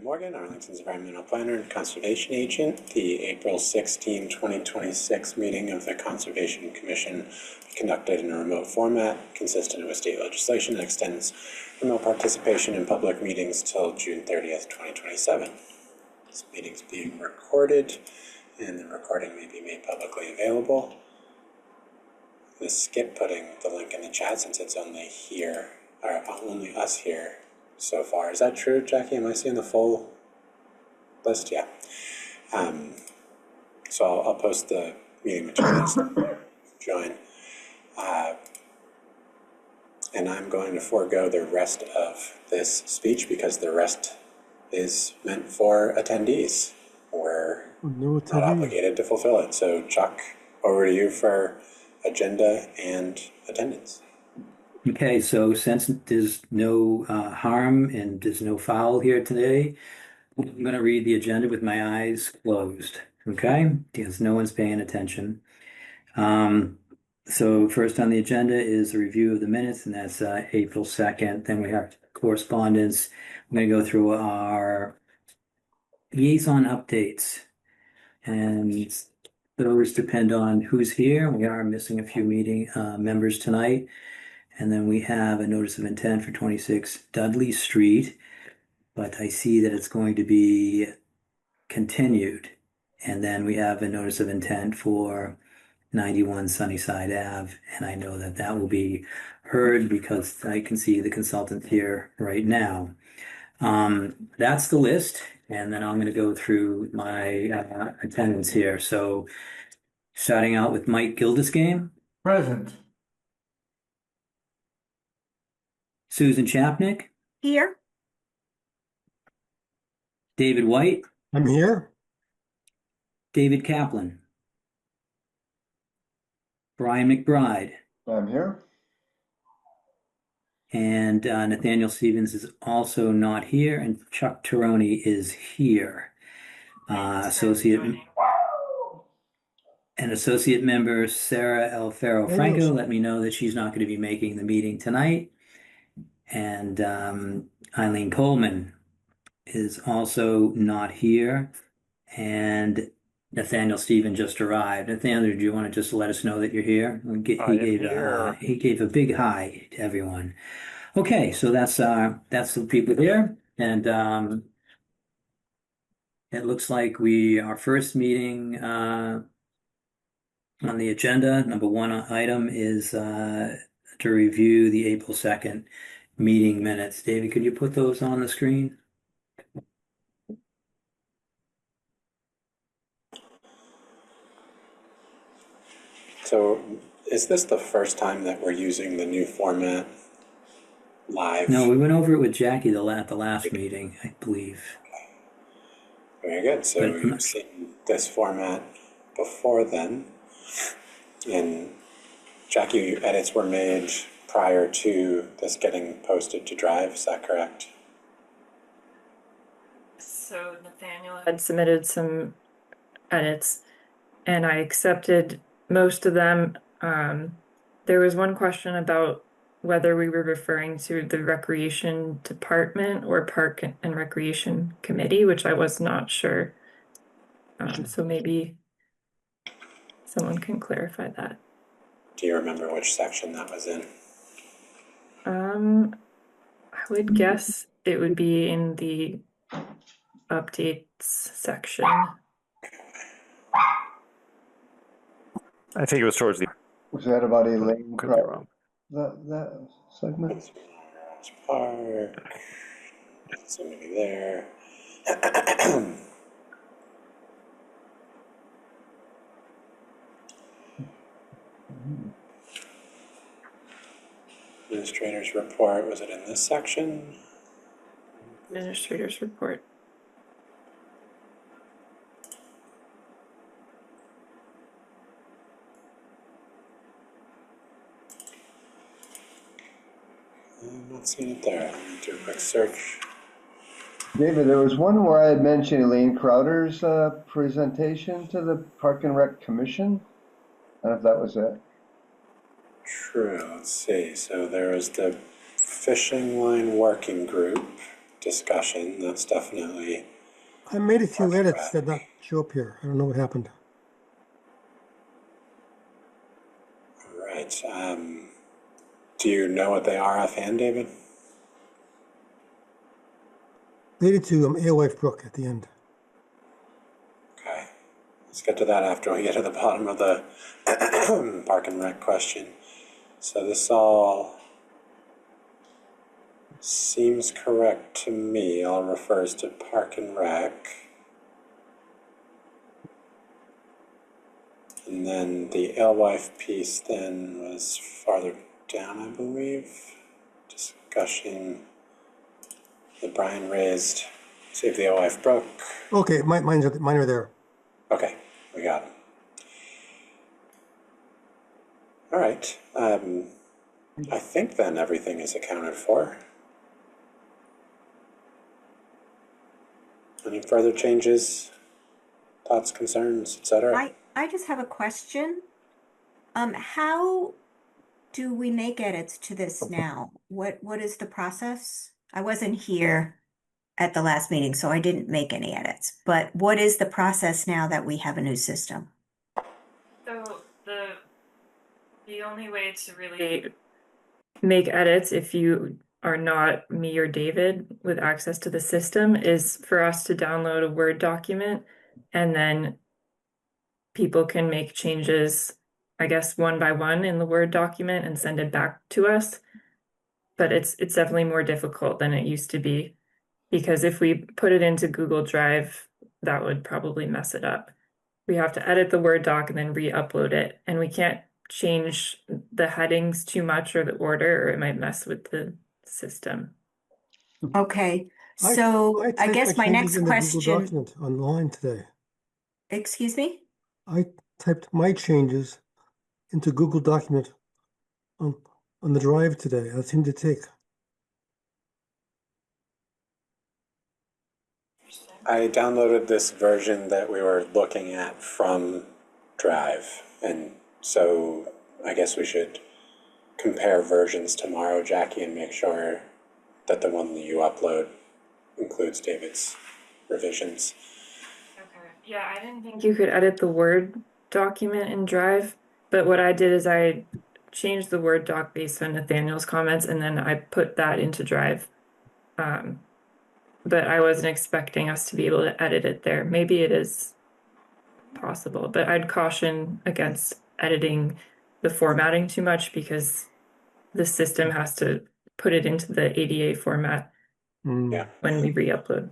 Morgan, Arlington's environmental planner and conservation agent. The April 16, 2026 meeting of the Conservation Commission conducted in a remote format consistent with state legislation that extends remote participation in public meetings till June 30th, 2027. This meeting is being recorded and the recording may be made publicly available. I'm going to skip putting the link in the chat since it's only here, or only us here so far. Is that true, Jackie? Am I seeing the full list? Yeah. So I'll post the meeting materials. Join. And I'm going to forego the rest of this speech because the rest is meant for attendees. We're not obligated to fulfill it. So Chuck, over to you for agenda and attendance. Okay, so since there's no harm and there's no foul here today, I'm going to read the agenda with my eyes closed, okay? Because no one's paying attention. So first on the agenda is a review of the minutes, and that's April 2nd. Then we have correspondence. I'm going to go through our liaison updates, and those depend on who's here. We are missing a few meeting members tonight. And then we have a notice of intent for 26 Dudley Street, but I see that it's going to be continued. And then we have a notice of intent for 91 Sunnyside Ave, and I know that that will be heard because I can see the consultant here right now. That's the list, and then I'm going to go through my attendance here. So starting out with Mike Gildersgame. Present. Susan Chapnick. Here. David White. I'm here. David Kaplan. Brian McBride. I'm here. And Nathaniel Stevens is also not here, and Chuck Tironi is here. Associate member Sarah Alfaro Franco let me know that she's not going to be making the meeting tonight. And Eileen Coleman is also not here. And Nathaniel Steven just arrived. Nathaniel, do you want to just let us know that you're here? He gave a big hi to everyone. Okay, so that's the people here. And it looks like our first meeting on the agenda, number one item is to review the April 2nd meeting minutes. David, could you put those on the screen? So is this the first time that we're using the new format live? No, we went over it with Jackie at the last meeting, I believe. Very good. So you've seen this format before then. And Jackie, edits were made prior to this getting posted to Drive, is that correct? So Nathaniel had submitted some edits and I accepted most of them. There was one question about whether we were referring to the Recreation Department or Park and Recreation Committee, which I was not sure. So maybe someone can clarify that. Do you remember which section that was in? I would guess it would be in the updates section. I think it was towards the. Was that about Elaine? Could be wrong. That segment? Park. Doesn't seem to be there. Administrator's report, was it in this section? Administrator's report. I'm not seeing it there. Let me do a quick search. David, there was one where I had mentioned Elaine Crowder's presentation to the Park and Rec Commission. I don't know if that was it. True, let's see. So there was the fishing line working group discussion. That's definitely I made a few Park and edits that Rec. not show up here. I don't know what happened. Right. Do you know what they are offhand, David? Related to Alewife Brook at the end. Okay. Let's get to that after we get to the bottom of the Park and Rec question. So this all seems correct to me. All refers to Park and Rec. And then the alewife piece then was farther down, I believe. Discussion that Brian raised. Save the alewife brook. Okay, mine are there. Okay, we got them. All right. I think then everything is accounted for. Any further changes, thoughts, concerns, etc.? I just have a question. How do we make edits to this now? What is the process? I wasn't here at the last meeting, so I didn't make any edits. But what is the process now that we have a new system? So the only way to really make edits if you are not me or David with access to the system is for us to download a Word document, and then people can make changes, I guess, one by one in the Word document and send it back to us. But it's definitely more difficult than it used to be, because if we put it into Google Drive, that would probably mess it up. We have to edit the Word doc and then re-upload it, and we can't change the headings too much or the order, or it might mess with the system. Okay, I so I typed guess my my changes next in the Google question, document online today. excuse me? I typed my changes into Google document on the drive today. That seemed to take. I downloaded this version that we were looking at from Drive, and so I guess we should compare versions tomorrow, Jackie, and make sure that the one that you upload includes David's revisions. Okay. Yeah, I didn't think you could edit the Word document in Drive, but what I did is I changed the Word doc based on Nathaniel's comments, and then I put that into Drive. But I wasn't expecting us to be able to edit it there. Maybe it is possible, but I'd caution against editing the formatting too much, because the system has to put it into the ADA format Yeah. when we re-upload.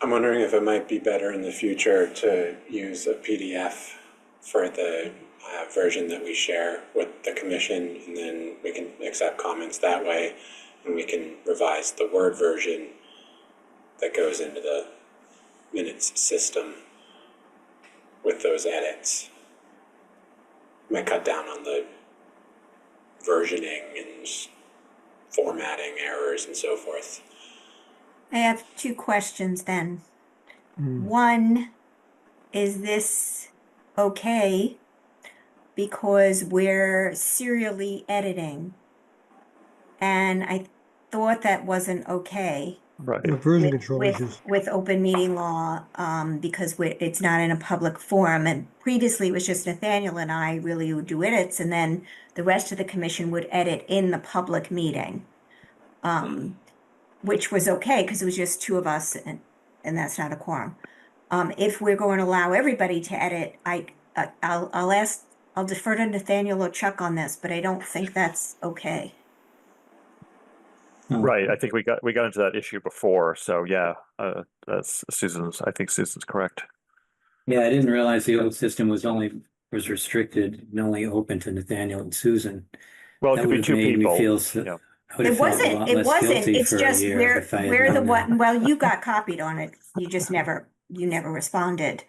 I'm wondering if it might be better in the future to use a PDF for the version that we share with the commission, and then we can accept comments that way, and we can revise the Word version that goes into the minutes system with those edits. Might cut down on the versioning and formatting errors and so forth. I have two questions then. One, is this okay because we're serially editing? And I thought that wasn't okay Right. The version control with issues. open meeting law, because it's not in a public forum. And previously it was just Nathaniel and I really would do edits, and then the rest of the commission would edit in the public meeting. Which was okay because it was just two of us, and that's not a quorum. If we're going to allow everybody to edit, I'll defer to Nathaniel or Chuck on this, but I don't think that's okay. Right. I think we got into that issue before. So yeah, that's I think Susan's correct. Yeah, I didn't realize the old system was restricted and only open to Nathaniel and Susan. Well, it That could would be have two made me people. feel Yeah. I would have felt a lot less guilty It's for a just year if I had we're the known one, that. well, you got copied on it. You just never responded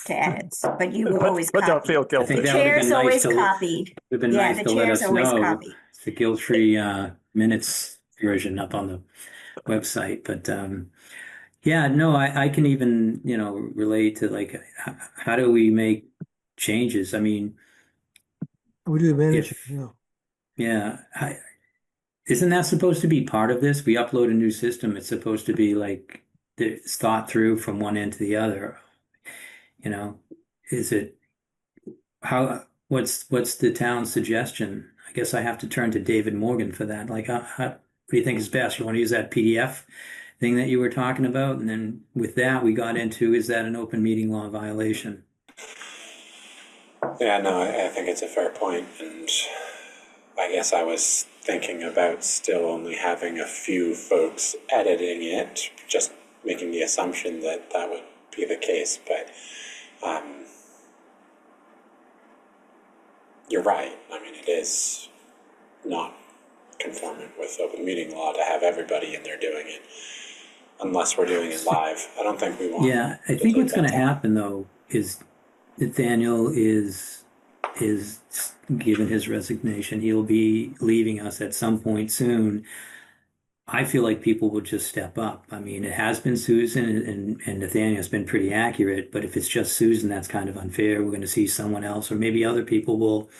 to edits, but you were always But don't copied. feel I guilty. think The that would have chair's been nice always to copied. would have been Yeah, nice the to let chair's us always know copied. it's the guilt-free minutes version up on the website. But Yeah, no, I can even, relate to like, how do we make changes? I mean, We do manage it, if, yeah. yeah, isn't that supposed to be part of this? We upload a new system. It's supposed to be like it's thought through from one end to the other. You know, is it what's the town's suggestion? I guess I have to turn to David Morgan for that. Like, what do you think is best? You want to use that PDF thing that you were talking about? And then with that, we got into, is that an open meeting law violation? Yeah, no, I think it's a fair point, and I guess I was thinking about still only having a few folks editing it, just making the assumption that that would be the case, but you're right. I mean, it is not conformant with open meeting law to have everybody in there doing it, unless we're doing it live. I don't think we want Yeah, I to think take what's going that to down. happen though is Nathaniel is given his resignation. He'll be leaving us at some point soon. I feel like people will just step up. I mean, it has been Susan and Nathaniel's been pretty accurate, but if it's just Susan, that's kind of unfair. We're going to see someone else, or maybe other people will,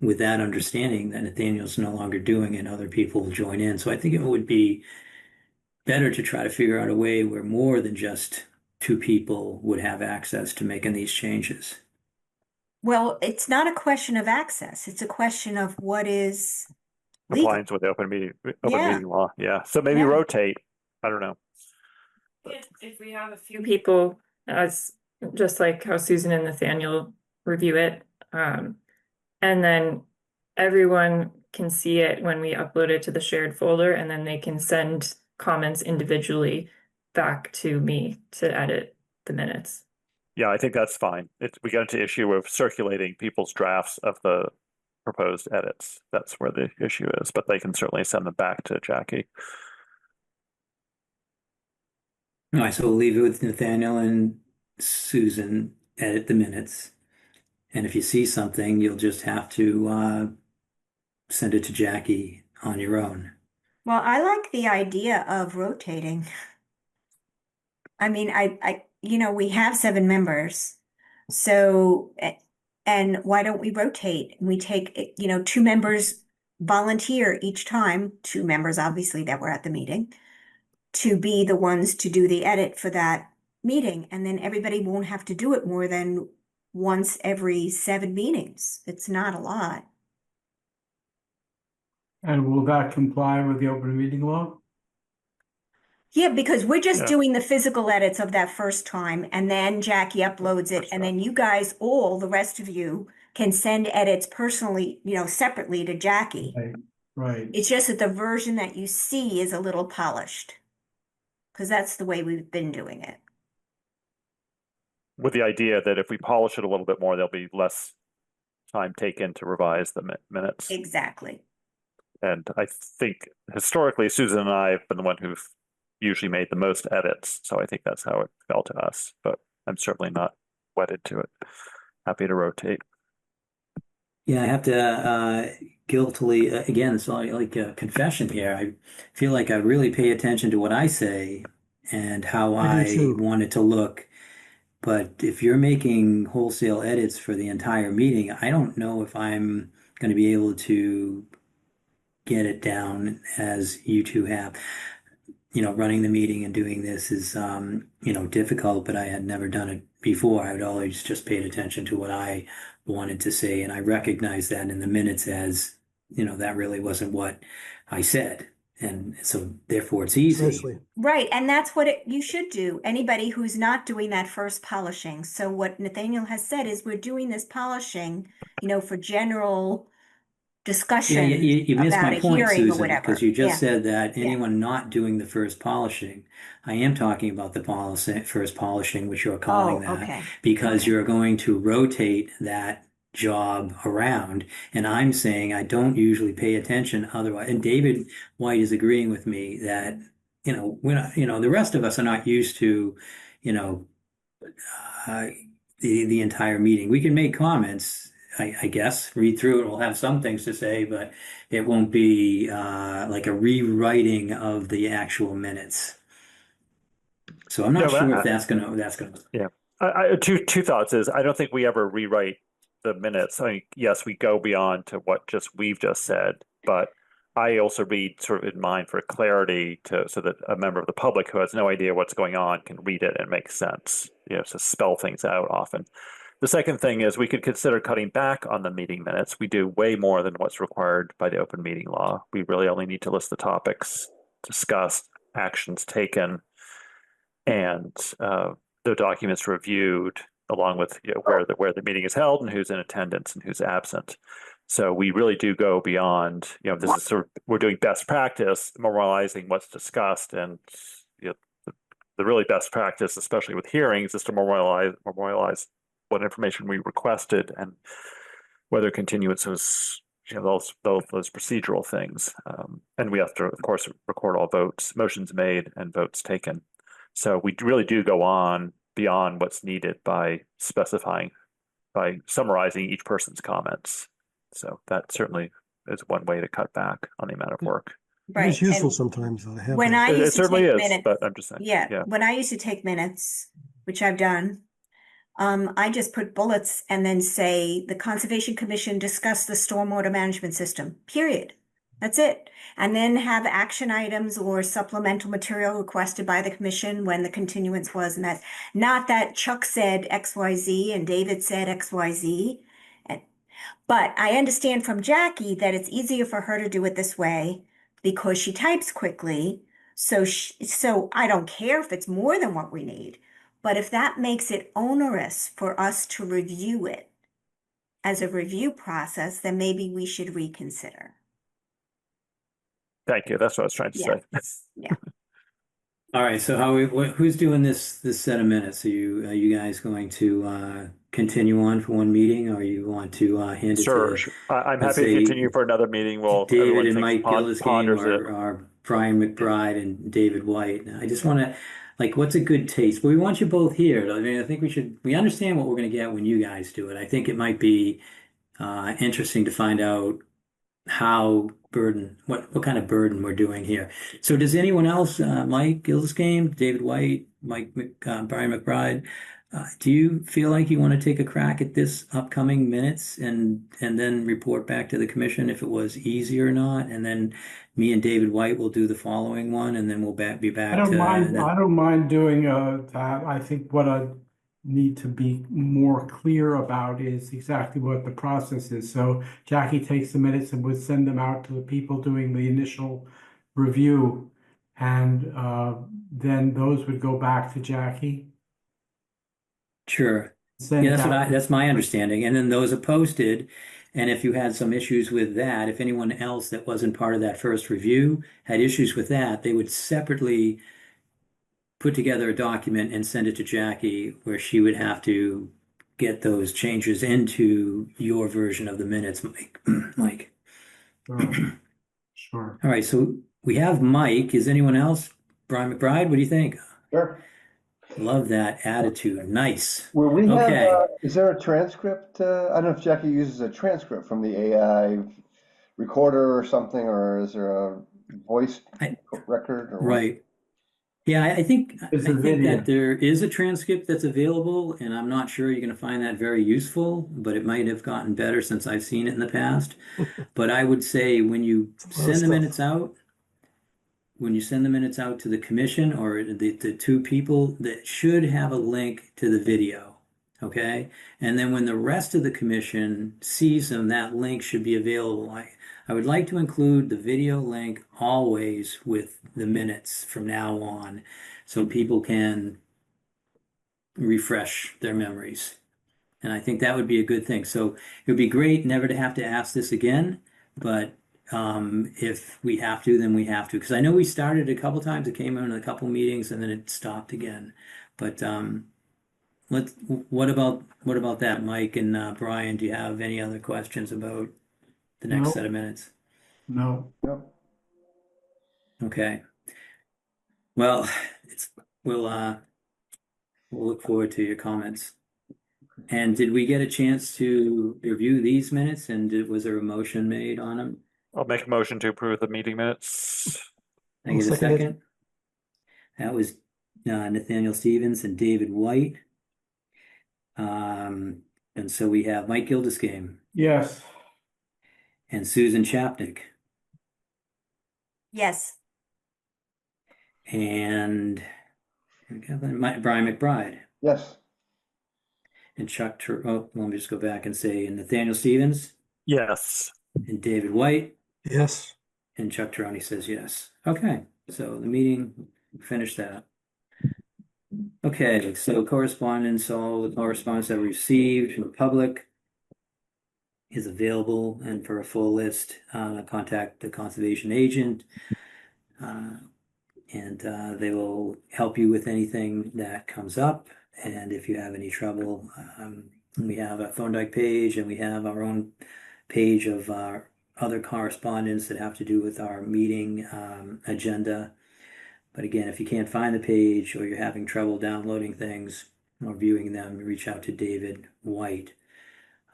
with that understanding that Nathaniel's no longer doing it, other people will join in. So I think it would be better to try to figure out a way where more than just two people would have access to making these changes. Well, it's not a question of access. It's a question of what is legal. Compliance with the open Yeah, meeting law. Yeah. So maybe yeah. rotate. I don't know. If we have a few people, as just like how Susan and Nathaniel review it, and then everyone can see it when we upload it to the shared folder, and then they can send comments individually back to me to edit the minutes. Yeah, I think that's fine. We got into issue of circulating people's drafts of the proposed edits. That's where the issue is, but they can certainly send them back to Jackie. All right, so we'll leave it with Nathaniel and Susan, edit the minutes. And if you see something, you'll just have to send it to Jackie on your own. Well, I like the idea of rotating. I mean, we have 7 members. So, and why don't we rotate? We take, 2 members volunteer each time, 2 members obviously that were at the meeting, to be the ones to do the edit for that meeting. And then everybody won't have to do it more than once every 7 meetings. It's not a lot. And will that comply with the open meeting law? Yeah, because we're just Yeah. doing the physical edits of that first time, and then Jackie uploads it, and then you guys, all the rest of you, can send edits personally, separately to Jackie. Right. It's just that the version that you see is a little polished, because that's the way we've been doing it. With the idea that if we polish it a little bit more, there'll be less time taken to revise the minutes. Exactly. And I think historically, Susan and I have been the one who've usually made the most edits. So I think that's how it felt to us, but I'm certainly not wedded to it. Happy to rotate. Yeah, I have to guiltily, again, it's like a confession here. I feel like I really pay attention to what I say and how I do I too. want it to look. But if you're making wholesale edits for the entire meeting, I don't know if I'm going to be able to get it down as you two have. Running the meeting and doing this is, difficult, but I had never done it before. I would always just paid attention to what I wanted to say, and I recognized that in the minutes as, that really wasn't what I said. And so therefore it's easy. Precisely. Right, and that's what you should do. Anybody who's not doing that first polishing. So what Nathaniel has said is we're doing this polishing, for general Yeah, discussion you missed about my a point, hearing or Susan, because whatever. you just Yeah, said that yeah. anyone not doing the first polishing. I am talking about the first polishing, which you're calling Oh, that, okay. because Okay. you're going to rotate that job around. And I'm saying I don't usually pay attention otherwise. And David White is agreeing with me that, we're not, the rest of us are not used to, you know, uh, the entire meeting. We can make comments, I guess, read through it. We'll have some things to say, but it won't be like a rewriting of the actual minutes. So I'm not No, but sure I- if that's gonna, Yeah. Two thoughts is I don't think we ever rewrite the minutes. I mean, yes, we go beyond to what we've just said, but I also read sort of in mind for clarity so that a member of the public who has no idea what's going on can read it and make sense, to spell things out often. The second thing is we could consider cutting back on the meeting minutes. We do way more than what's required by the open meeting law. We really only need to list the topics discussed, actions taken, and the documents reviewed, along with where the meeting is held and who's in attendance and who's absent. So we really do go beyond. This is we're doing best practice, memorializing what's discussed, and the really best practice, especially with hearings, is to memorialize what information we requested and whether continuance was those procedural things. And we have to, of course, record all votes, motions made, and votes taken. So we really do go on beyond what's needed by summarizing each person's comments. So that certainly is one way to cut back on the amount of work. Right. It's useful And sometimes to have when that. I It used to certainly take is, minutes, but I'm just saying. yeah, when I used to take minutes, which I've done, I just put bullets and then say the Conservation Commission discussed the stormwater management system, period. That's it. And then have action items or supplemental material requested by the commission when the continuance was met. Not that Chuck said XYZ and David said XYZ. But I understand from Jackie that it's easier for her to do it this way because she types quickly. So I don't care if it's more than what we need. But if that makes it onerous for us to review it as a review process, then maybe we should reconsider. Thank you. That's what I was trying to say. Yeah. all right, so who's doing this set of minutes? Are you guys going to continue on for one meeting, or you want to hand it Sure. to, I'm let's happy to say, continue for another meeting while David everyone and thinks Mike Gillisgame, ponders it. or Brian McBride and David White? I just want to, what's a good taste? Well, we want you both here. I mean, I think we understand what we're going to get when you guys do it. I think it might be interesting to find out what kind of burden we're doing here. So does anyone else, Mike Gillisgame, David White, Brian McBride, do you feel like you want to take a crack at this upcoming minutes and then report back to the commission if it was easy or not? And then me and David White will do the following one, and then we'll be back I don't to mind. I don't mind doing that. I think what I need to be more clear about is exactly what the process is. So Jackie takes the minutes and would send them out to the people doing the initial review, and then those would go back to Jackie. Sure. Send Yeah, out. that's my understanding. And then those are posted. And if you had some issues with that, if anyone else that wasn't part of that first review had issues with that, they would separately put together a document and send it to Jackie, where she would have to get those changes into your version of the minutes, Mike. Sure. Sure. All right, so we have Mike. Is anyone else? Brian McBride, what do you think? Sure. Love that attitude. Nice. Will we have, Okay. is there a transcript? I don't know if Jackie uses a transcript from the AI recorder or something, or is there a voice record or what? Right. Yeah, I think It's a video. that there is a transcript that's available, and I'm not sure you're going to find that very useful, but it might have gotten better since I've seen it in the past. But I would say when you send the minutes out, to the commission or the two people, that should have a link to the video. Okay. And then when the rest of the commission sees them, that link should be available. I would like to include the video link always with the minutes from now on, so people can refresh their memories. And I think that would be a good thing. So it would be great never to have to ask this again, but if we have to, then we have to. Because I know we started a couple times, it came in a couple meetings, and then it stopped again. But what about that, Mike and Brian? Do you have any other questions about the next No. set of minutes? No. Yep. Okay. Well, we'll look forward to your comments. And did we get a chance to review these minutes, and was there a motion made on them? I'll make a motion to approve the meeting minutes. Can I get a I'll second it. second? That was Nathaniel Stevens and David White. And so we have Mike Gilderscame Yes. and Susan Chapnick Yes. and Brian McBride Yes. and let me just go back and say Nathaniel Stevens Yes. and David White. Yes. And Chuck Teroni says yes. Okay, so the meeting, finished that. Okay, so correspondence, all the correspondence that we received from the public is available, and for a full list, contact the conservation agent. And they will help you with anything that comes up. And if you have any trouble, we have a Thorndike page and we have our own page of our other correspondence that have to do with our meeting agenda. But again, if you can't find the page or you're having trouble downloading things or viewing them, reach out to David White.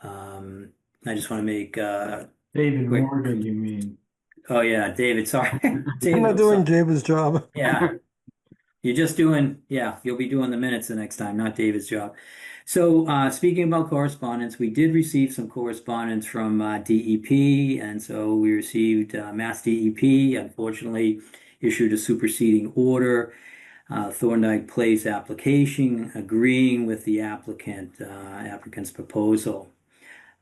I just want to make David quick. Morgan, you mean? Oh yeah, David, sorry. David, I'm not I'm doing sorry. David's job. Yeah. You're just doing, yeah, you'll be doing the minutes the next time, not David's job. So speaking about correspondence, we did receive some correspondence from DEP, and so we received Mass DEP, unfortunately, issued a superseding order, Thorndike Place application, agreeing with the applicant's proposal.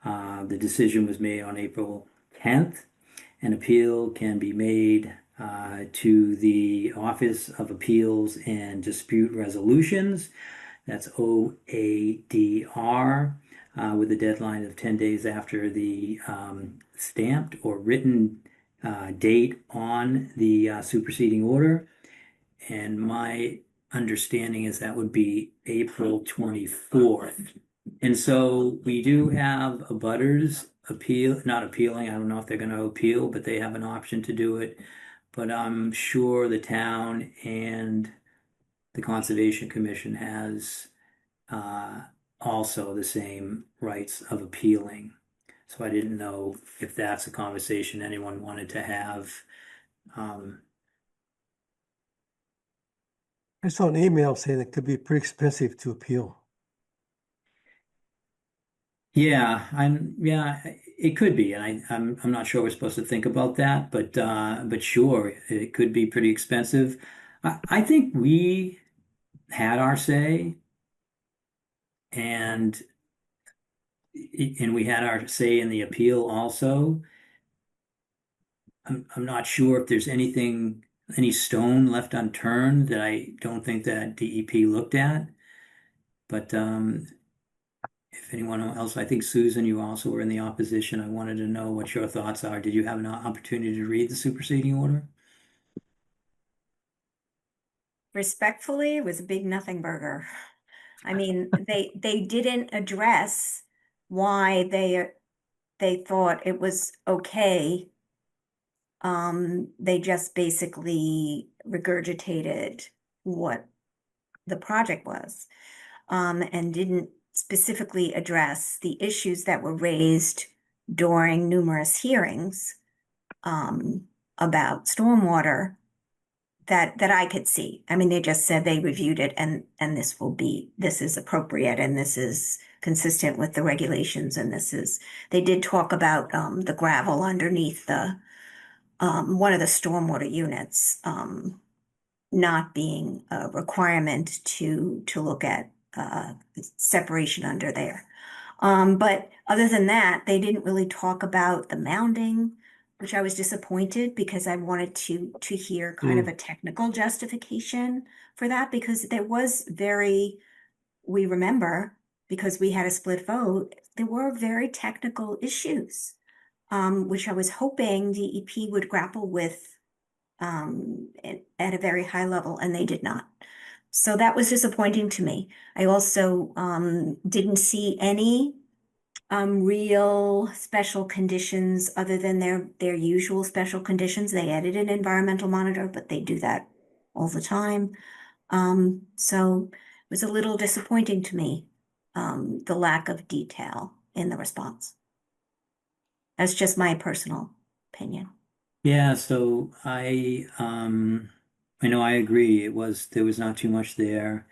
The decision was made on April 10th. An appeal can be made to the Office of Appeals and Dispute Resolutions. That's OADR, with a deadline of 10 days after the stamped or written date on the superseding order. And my understanding is that would be April 24th. And so we do have abutters not appealing. I don't know if they're going to appeal, but they have an option to do it. But I'm sure the town and the Conservation Commission has also the same rights of appealing. So I didn't know if that's a conversation anyone wanted to have. I saw an email saying it could be pretty expensive to appeal. Yeah, it could be, and I'm not sure we're supposed to think about that, but sure, it could be pretty expensive. I think we had our say, and we had our say in the appeal also. I'm not sure if there's any stone left unturned that I don't think that DEP looked at, but if anyone else, I think Susan, you also were in the opposition. I wanted to know what your thoughts are. Did you have an opportunity to read the superseding order? Respectfully, it was a big nothing burger. I mean, they didn't address why they thought it was okay. They just basically regurgitated what the project was, and didn't specifically address the issues that were raised during numerous hearings, about stormwater that I could see. I mean, they just said they reviewed it and this is appropriate and this is consistent with the regulations and they did talk about the gravel underneath the one of the stormwater units not being a requirement to look at separation under there. But other than that, they didn't really talk about the mounding, which I was disappointed because I wanted to hear kind of a technical justification for that because there was we remember, because we had a split vote, there were very technical issues, which I was hoping DEP would grapple with at a very high level, and they did not. So that was disappointing to me. I also didn't see any real special conditions other than their usual special conditions. They added an environmental monitor, but they do that all the time. So it was a little disappointing to me, the lack of detail in the response. That's just my personal opinion. Yeah, so I know I agree. There was not too much there.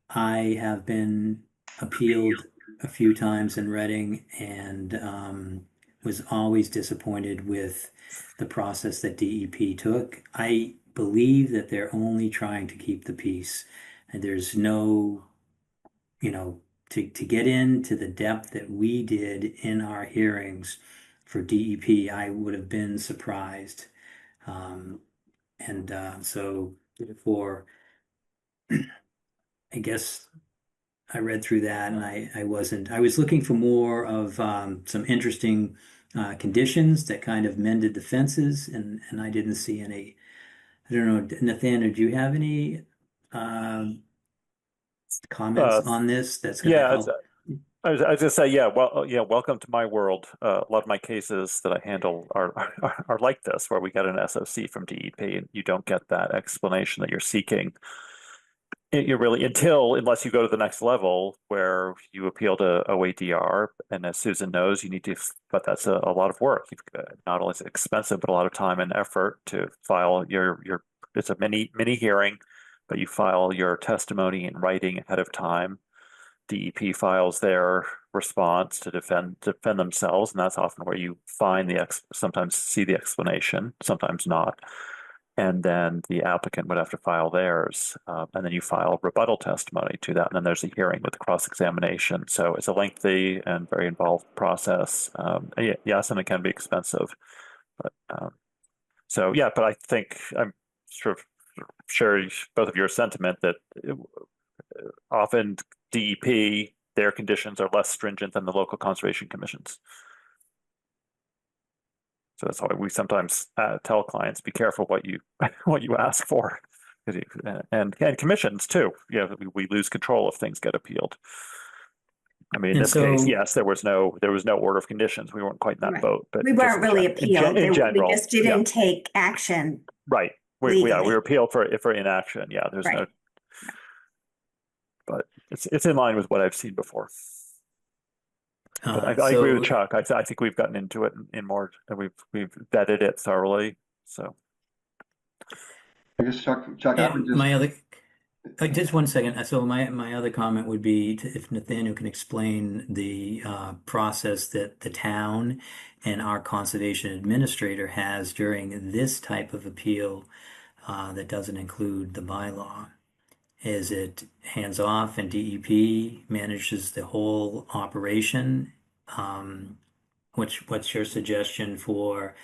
I have been appealed a few times in Reading and was always disappointed with the process that DEP took. I believe that they're only trying to keep the peace, and there's no, to get into the depth that we did in our hearings for DEP, I would have been surprised. So therefore, I guess I read through that and I was looking for more of some interesting conditions that kind of mended the fences and I didn't see any. I don't know, Nathaniel, do you have any comments Uh, on this that's going to yeah, help? I was just say, yeah, well, yeah, welcome to my world. A lot of my cases that I handle are like this, where we get an SOC from DEP and you don't get that explanation that you're seeking. You really unless you go to the next level where you appeal to OADR, and as Susan knows, you need to, but that's a lot of work. Not only is it expensive, but a lot of time and effort to file your. It's a mini hearing, but you file your testimony in writing ahead of time. DEP files their response to defend themselves, and that's often where you find sometimes see the explanation, sometimes not. And then the applicant would have to file theirs, and then you file rebuttal testimony to that, and then there's a hearing with the cross-examination. So it's a lengthy and very involved process. Yes, and it can be expensive, but so yeah. But I think I'm sort of share both of your sentiment that often DEP, their conditions are less stringent than the local conservation commissions. So that's why we sometimes tell clients, be careful what you ask for, and commissions too. We lose control if things get appealed. I mean, in And this case, so, yes, there was no order of conditions. We weren't quite in that Right. boat, but We weren't really appealed. in We general, just didn't take action. right. We Legally. were appealed for inaction. Yeah, there's Right. but it's in line with what I've seen before. But I agree with so Chuck. I think we've gotten into it in more, and we've vetted it thoroughly. So I guess Chuck, I would just, my other, just one second. So my other comment would be if Nathaniel can explain the process that the town and our conservation administrator has during this type of appeal that doesn't include the bylaw. Is it hands off and DEP manages the whole operation? What's your suggestion for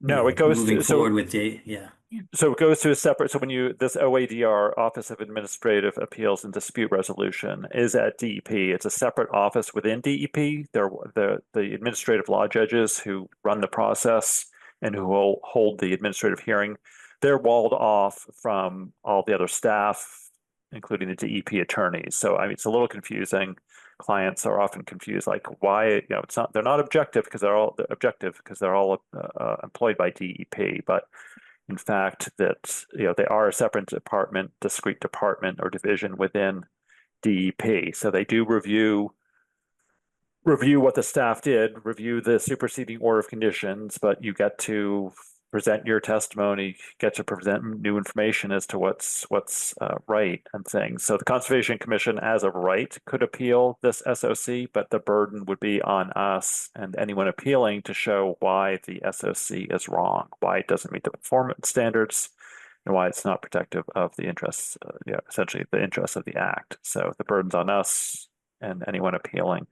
no, it goes moving to forward with yeah. so it goes to a separate. So when this OADR, Office of Administrative Appeals and Dispute Resolution, is at DEP. It's a separate office within DEP. They're the administrative law judges who run the process and who will hold the administrative hearing. They're walled off from all the other staff, including the DEP attorneys. So I mean, it's a little confusing. Clients are often confused, like why it's not. They're not objective because they're all employed by DEP, but in fact that they are a separate department, discrete department or division within DEP. So they do review what the staff did, review the superseding order of conditions, but you get to present your testimony, get to present new information as to what's right and things. So the Conservation Commission, as of right, could appeal this SOC, but the burden would be on us and anyone appealing to show why the SOC is wrong, why it doesn't meet the performance standards, and why it's not protective of the interests, essentially the interests of the Act. So the burden's on us and anyone appealing.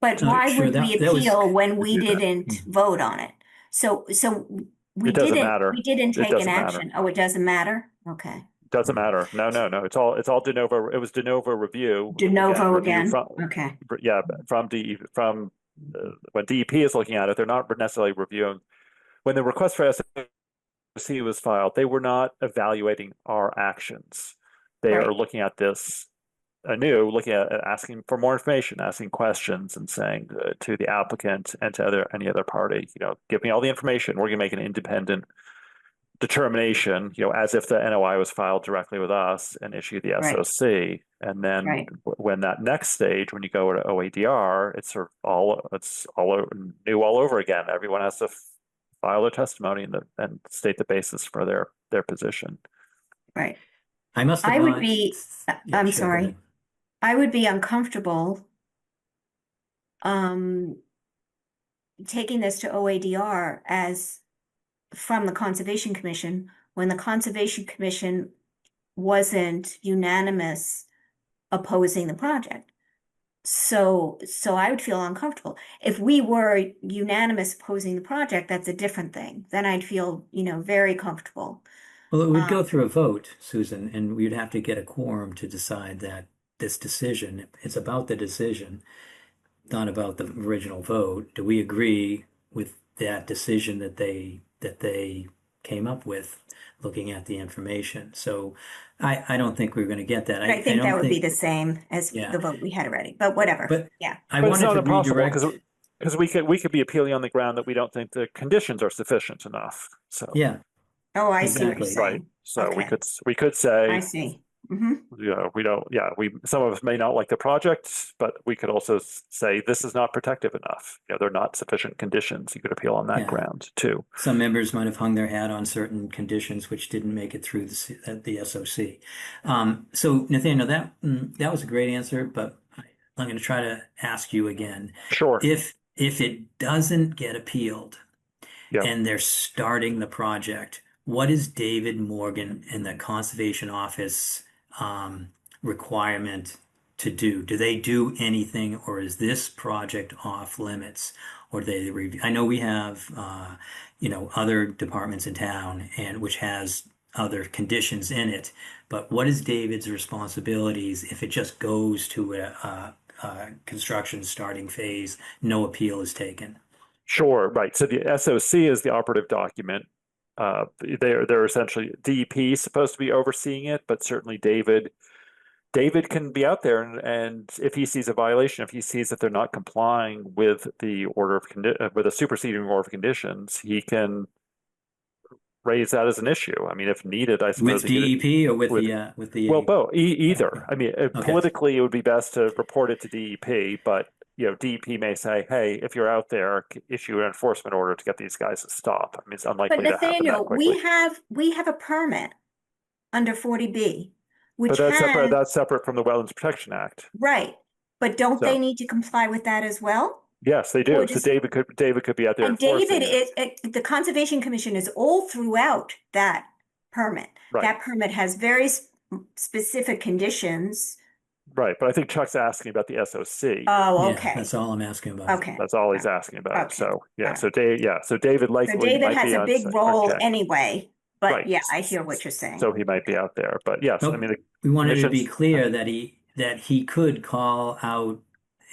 But why Sure, would we that was appeal when we do that. didn't vote on it? So we It doesn't didn't matter. we didn't It take an doesn't matter. action. Oh, it doesesn't matter? Okay. Doesn't matter. No. It's all de novo. It was de novo review. De novo review again? From, Okay. yeah, from when DEP is looking at it, they're not necessarily reviewing. When the request for SOC was filed, they were not evaluating our actions. They Right. are looking at this anew, looking at asking for more information, asking questions, and saying to the applicant and to any other party, give me all the information. We're going to make an independent determination, as if the NOI was filed directly with us and issue the Right. SOC. And then Right. when that next stage, when you go to OADR, it's sort of all new all over again. Everyone has to file their testimony and state the basis for their position. Right. I must have I would not. be, Yeah, I'm sure, go sorry. ahead. I would be uncomfortable taking this to OADR as from the Conservation Commission when the Conservation Commission wasn't unanimous opposing the project. So I would feel uncomfortable. If we were unanimous opposing the project, that's a different thing. Then I'd feel, very comfortable. Well, it would go through a vote, Susan, and we'd have to get a quorum to decide that this decision, it's about the decision, not about the original vote. Do we agree with that decision that they came up with, looking at the information? So I don't think we're going to get that. But I think that don't would be think, the same as Yeah. the vote we had already, but whatever. but Yeah. I But it's wanted not to impossible redirect. because we could be appealing on the ground that we don't think the conditions are sufficient enough. So Yeah, Oh, I see what you're exactly. right. saying. So Okay. we could say, I see. Hmm. we don't, some of us may not like the project, but we could also say this is not protective enough. They're not sufficient conditions. You could appeal on that Yeah. ground too. Some members might have hung their hat on certain conditions which didn't make it through the SOC. So Nathaniel, that was a great answer, but I'm going to try to ask you again. Sure. If it doesn't get appealed Yeah. and they're starting the project, what is David Morgan and the Conservation Office requirement to do? Do they do anything, or is this project off limits? Or do they review? I know we have other departments in town and which has other conditions in it, but what is David's responsibilities if it just goes to a construction starting phase, no appeal is taken? Sure. Right. So the SOC is the operative document. They're essentially DEP is supposed to be overseeing it, but certainly David can be out there and if he sees a violation, if he sees that they're not complying with the with a superseding order of conditions, he can raise that as an issue. I mean, if needed, I suppose With DEP or with the well, both either. I mean, Okay. politically, it would be best to report it to DEP, but DEP may say, "Hey, if you're out there, issue an enforcement order to get these guys to stop." I mean, it's But unlikely to happen that Nathaniel, quickly. we have a permit under 40B, But which that's separate. has, That's separate from the Wetlands Protection Act. right, but don't So- they need to comply with that as well? Yes, they Or do. So just- David could be out there And enforcing David, it. the Conservation Commission is all throughout that permit. Right. That permit has very specific conditions. Right, but I think Chuck's asking about the SOC. Oh, Yeah, okay. that's all I'm asking about. Okay. That's all he's asking about. Okay. So yeah, Alright. so David So likely David might has be a on big on role check. anyway, but Right. yeah, I hear what you're saying. So he might be out there, but yes, Nope. I mean, We wanted to be commissions- clear that he could call out,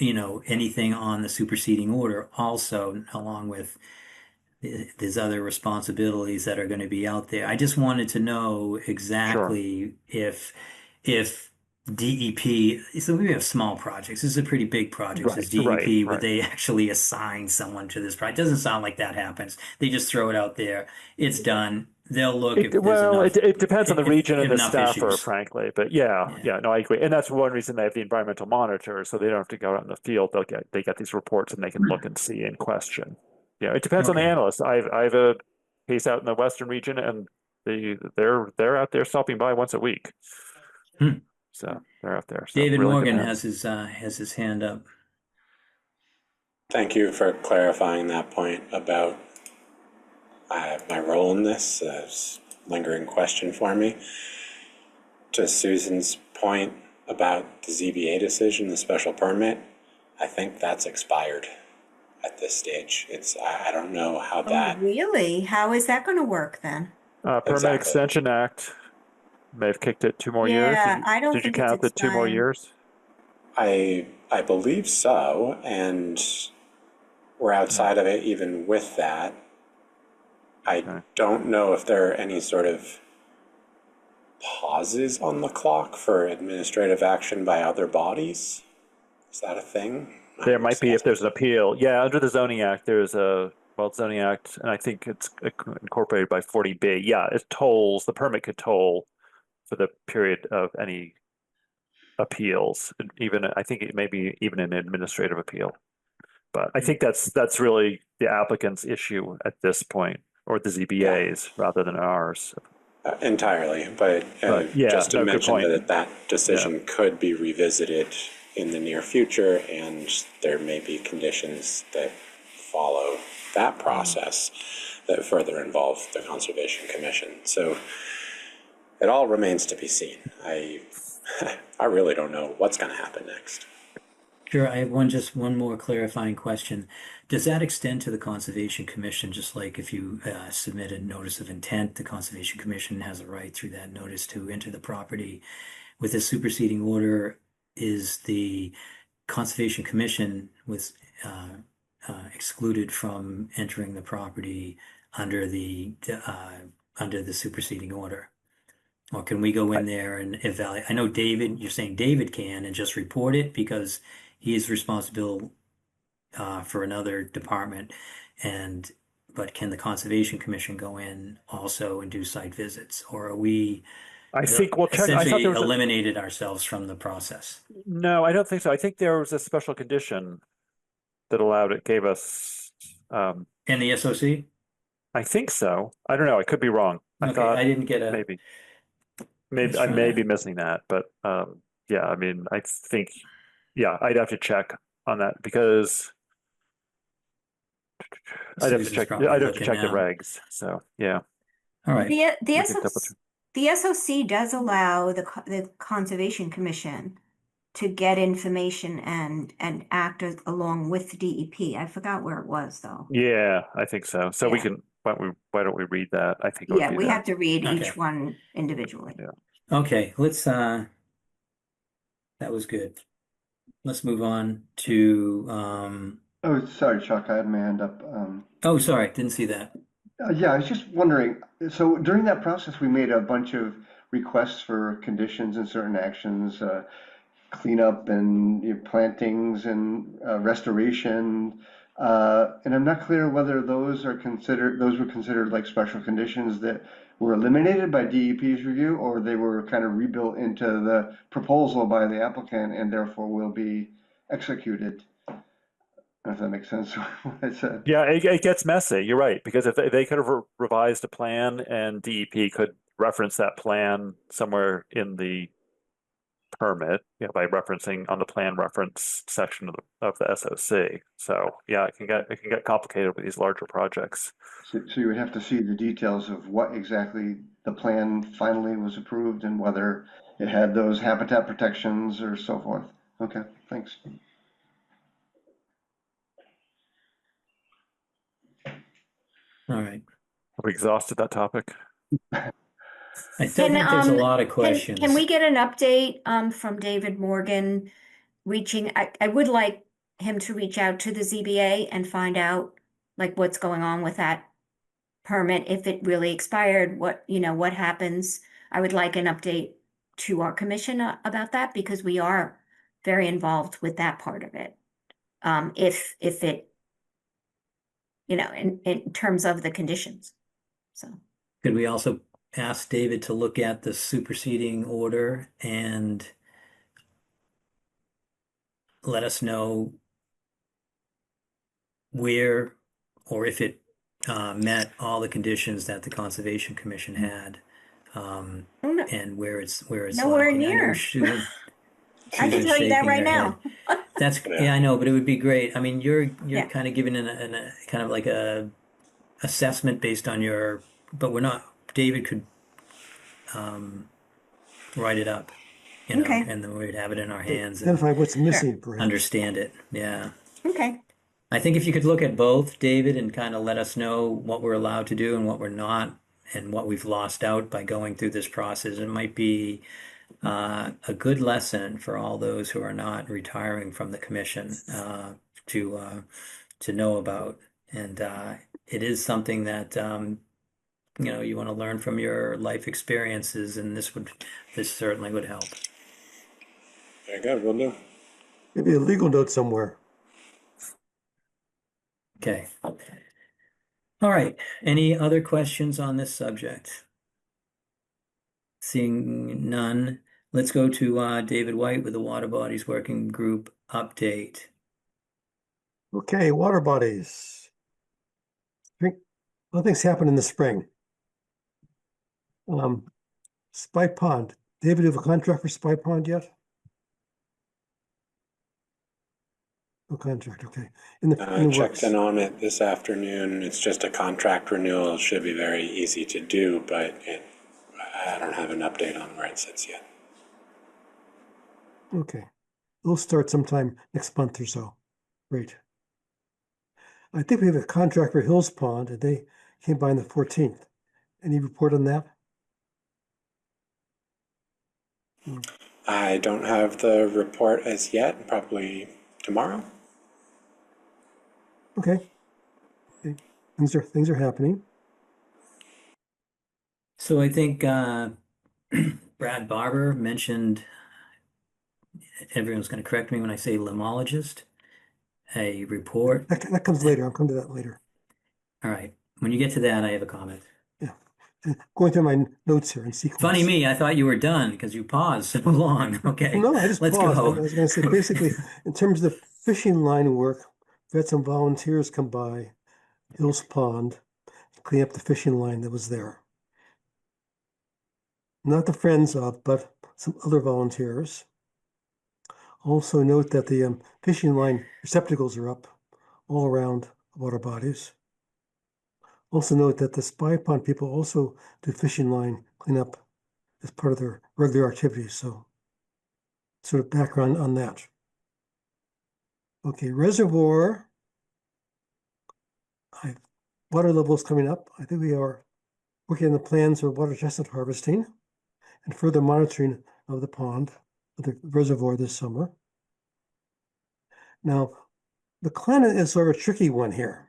anything on the superseding order also, along with there's other responsibilities that are going to be out there. I just wanted to know exactly if DEP, so we have small projects. This is a pretty big project. Is DEP, right. would they actually assign someone to this project? Doesn't sound like that happens. They just throw it out there. It's done. They'll look if there's enough. It depends on the region and the enough staffer, issues. frankly. But yeah, no, I agree, and that's one reason they have the environmental monitor, so they don't have to go out in the field. They get these reports and they can look and see and question. Yeah, it depends on the Okay. analyst. I have a case out in the western region, and they're out there stopping by once a week. So they're out there. So David really Morgan depends. has his hand up. Thank you for clarifying that point about my role in this. It's a lingering question for me. To Susan's point about the ZBA decision, the special permit, I think that's expired at this stage. I don't know how that. Oh, really? How is that going to work then? Permit Exactly. Extension Act may have kicked it 2 more years. Yeah, I don't Did you think it's count the 2 more expired. years? I believe so, and we're outside of it even with that. I Okay. don't know if there are any sort of pauses on the clock for administrative action by other bodies. Is that a thing? There might be if there's an appeal. Yeah, under the Zoning Act, there's Zoning Act, and I think it's incorporated by 40B. Yeah, it tolls, the permit could toll for the period of any appeals. Even, I think it may be even an administrative appeal. But I think that's really the applicant's issue at this point. or the ZBA's rather than ours. Entirely, but yeah, just to no, good mention point. that decision could be revisited in the near future, and there may be conditions that follow that process that further involve the Conservation Commission. So it all remains to be seen. I really don't know what's going to happen next. Sure, I have just one more clarifying question. Does that extend to the Conservation Commission, just like if you submit a notice of intent, the Conservation Commission has a right through that notice to enter the property? With a superseding order, is the Conservation Commission was excluded from entering the property under the superseding order? Or can we go in there and evaluate? I know David, you're saying David can and just report it because he is responsible for another department. But can the Conservation Commission go in also and do site visits? Or are we I think we'll check. I thought essentially there was eliminated ourselves from the process? no, I don't think so. I think there was a special condition that allowed it, gave us. In the SOC? I think so. I don't know. I could be wrong. I Okay, thought I didn't get a. maybe Just I trying may to- be missing that, but yeah. I mean, I think I'd have to check on that because Susan's probably I'd have to looking check the now. regs. So yeah, All right. The we can double check. the SOC does allow the Conservation Commission to get information and act along with DEP. I forgot where it was though. Yeah, I think so. So we Yeah. can. Why don't we read that? I think it would Yeah, be we that. have to read Okay. each one individually. Yeah. Okay, let's that was good. Let's move on to Oh, sorry, Chuck, I had my hand up. oh, sorry, didn't see that. Yeah, I was just wondering, so during that process, we made a bunch of requests for conditions and certain actions, cleanup and plantings and restoration. And I'm not clear whether those were considered like special conditions that were eliminated by DEP's review, or they were kind of rebuilt into the proposal by the applicant and therefore will be executed. I don't know if that makes sense what I said. Yeah, it gets messy. You're right, because if they could have revised a plan and DEP could reference that plan somewhere in the permit, by referencing on the plan reference section of the SOC. So yeah, it can get complicated with these larger projects. So you would have to see the details of what exactly the plan finally was approved and whether it had those habitat protections or so forth. Okay, thanks. All right. Have we exhausted that topic? I still think there's a lot of Can questions. we get an update from David Morgan I would like him to reach out to the ZBA and find out like what's going on with that permit, if it really expired, what happens. I would like an update to our commission about that because we are very involved with that part of it. If it, in terms of the conditions. So Could we also ask David to look at the superseding order and let us know where or if it met all the conditions that the Conservation Commission had, and where it's Nowhere like. And I know near. Susan, I can Susan's tell you that shaking right her now. head. Yeah, I know, but it would be great. I mean, you're kind of giving a kind of like a assessment based on but we're not. David could write it up, Okay. and then we'd have it in our hands and Identify what's missing, perhaps. understand it. Yeah. Okay. I think if you could look at both, David, and kind of let us know what we're allowed to do and what we're not, and what we've lost out by going through this process, it might be a good lesson for all those who are not retiring from the commission to know about. And it is something that you want to learn from your life experiences, and this certainly would help. Very good, will do. Maybe a legal note somewhere. Okay. All right. Any other questions on this subject? Seeing none, let's go to David White with the Water Bodies Working Group update. Okay, water bodies. A lot of things happen in the spring. Spy Pond. David, do you have a contract for Spy Pond yet? No contract, okay. In the Checked works. in on it this afternoon. It's just a contract renewal. It should be very easy to do, but I don't have an update on where it sits yet. Okay. It'll start sometime next month or so. Great. I think we have a contract for Hills Pond, and they came by on the 14th. Any report on that? I don't have the report as yet, probably tomorrow. Okay. Okay. Things are happening. So I think Brad Barber mentioned, everyone's going to correct me when I say limologist, a report. That comes later. I'll come to that later. All right. When you get to that, I have a comment. Yeah. And going through my notes here in sequence. Funny me, I thought you were done because you paused so long. Okay. No, I just let's paused. go. I was going to say, basically, in terms of the fishing line work, we had some volunteers come by Hills Pond to clean up the fishing line that was there. Not the friends of, but some other volunteers. Also note that the fishing line receptacles are up all around water bodies. Also note that the Spy Pond people also do fishing line cleanup as part of their regular activities. So sort of background on that. Okay, reservoir. Water levels coming up. I think we are working on the plans for water chestnut harvesting and further monitoring of the pond, of the reservoir this summer. Now, the climate is sort of a tricky one here.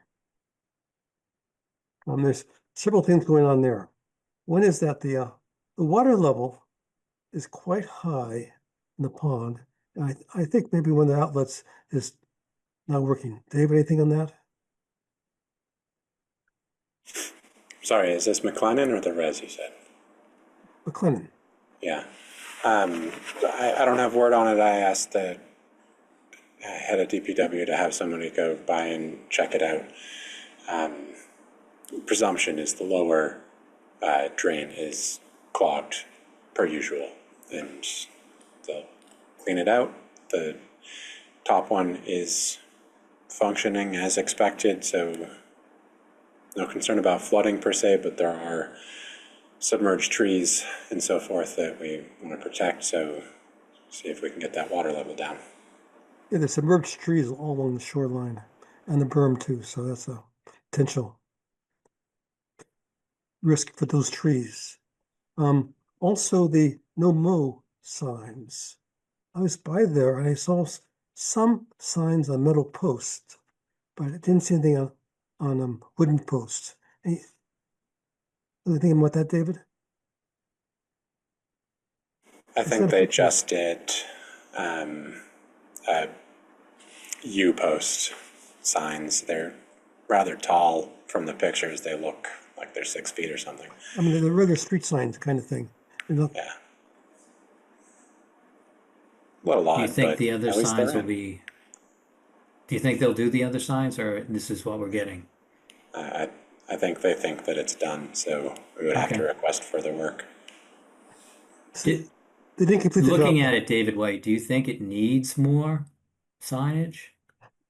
There's several things going on there. One is that the water level is quite high in the pond. And I think maybe one of the outlets is not working. Dave, anything on that? Sorry, is this McLennan or the res you said? McLennan. Yeah. I don't have word on it. I asked the head of DPW to have somebody go by and check it out. Presumption is the lower drain is clogged per usual, and they'll clean it out. The top one is functioning as expected, so no concern about flooding per se, but there are submerged trees and so forth that we want to protect, so see if we can get that water level down. Yeah, there's submerged trees all along the shoreline and the berm too, so that's a potential risk for those trees. Also the no mow signs. I was by there and I saw some signs on metal posts, but I didn't see anything on wooden posts. Anything about that, David? I think they just did U-post signs. They're rather tall from the pictures. They look like they're 6 feet or something. I mean, they're regular street signs kind of thing. Yeah. A little odd, Do you think but the other at least signs they're will in. be, do you think they'll do the other signs, or this is what we're getting? I think they think that it's done, so we would have to Okay. request further work. Did- They didn't complete the job. Looking at it, David White, do you think it needs more signage?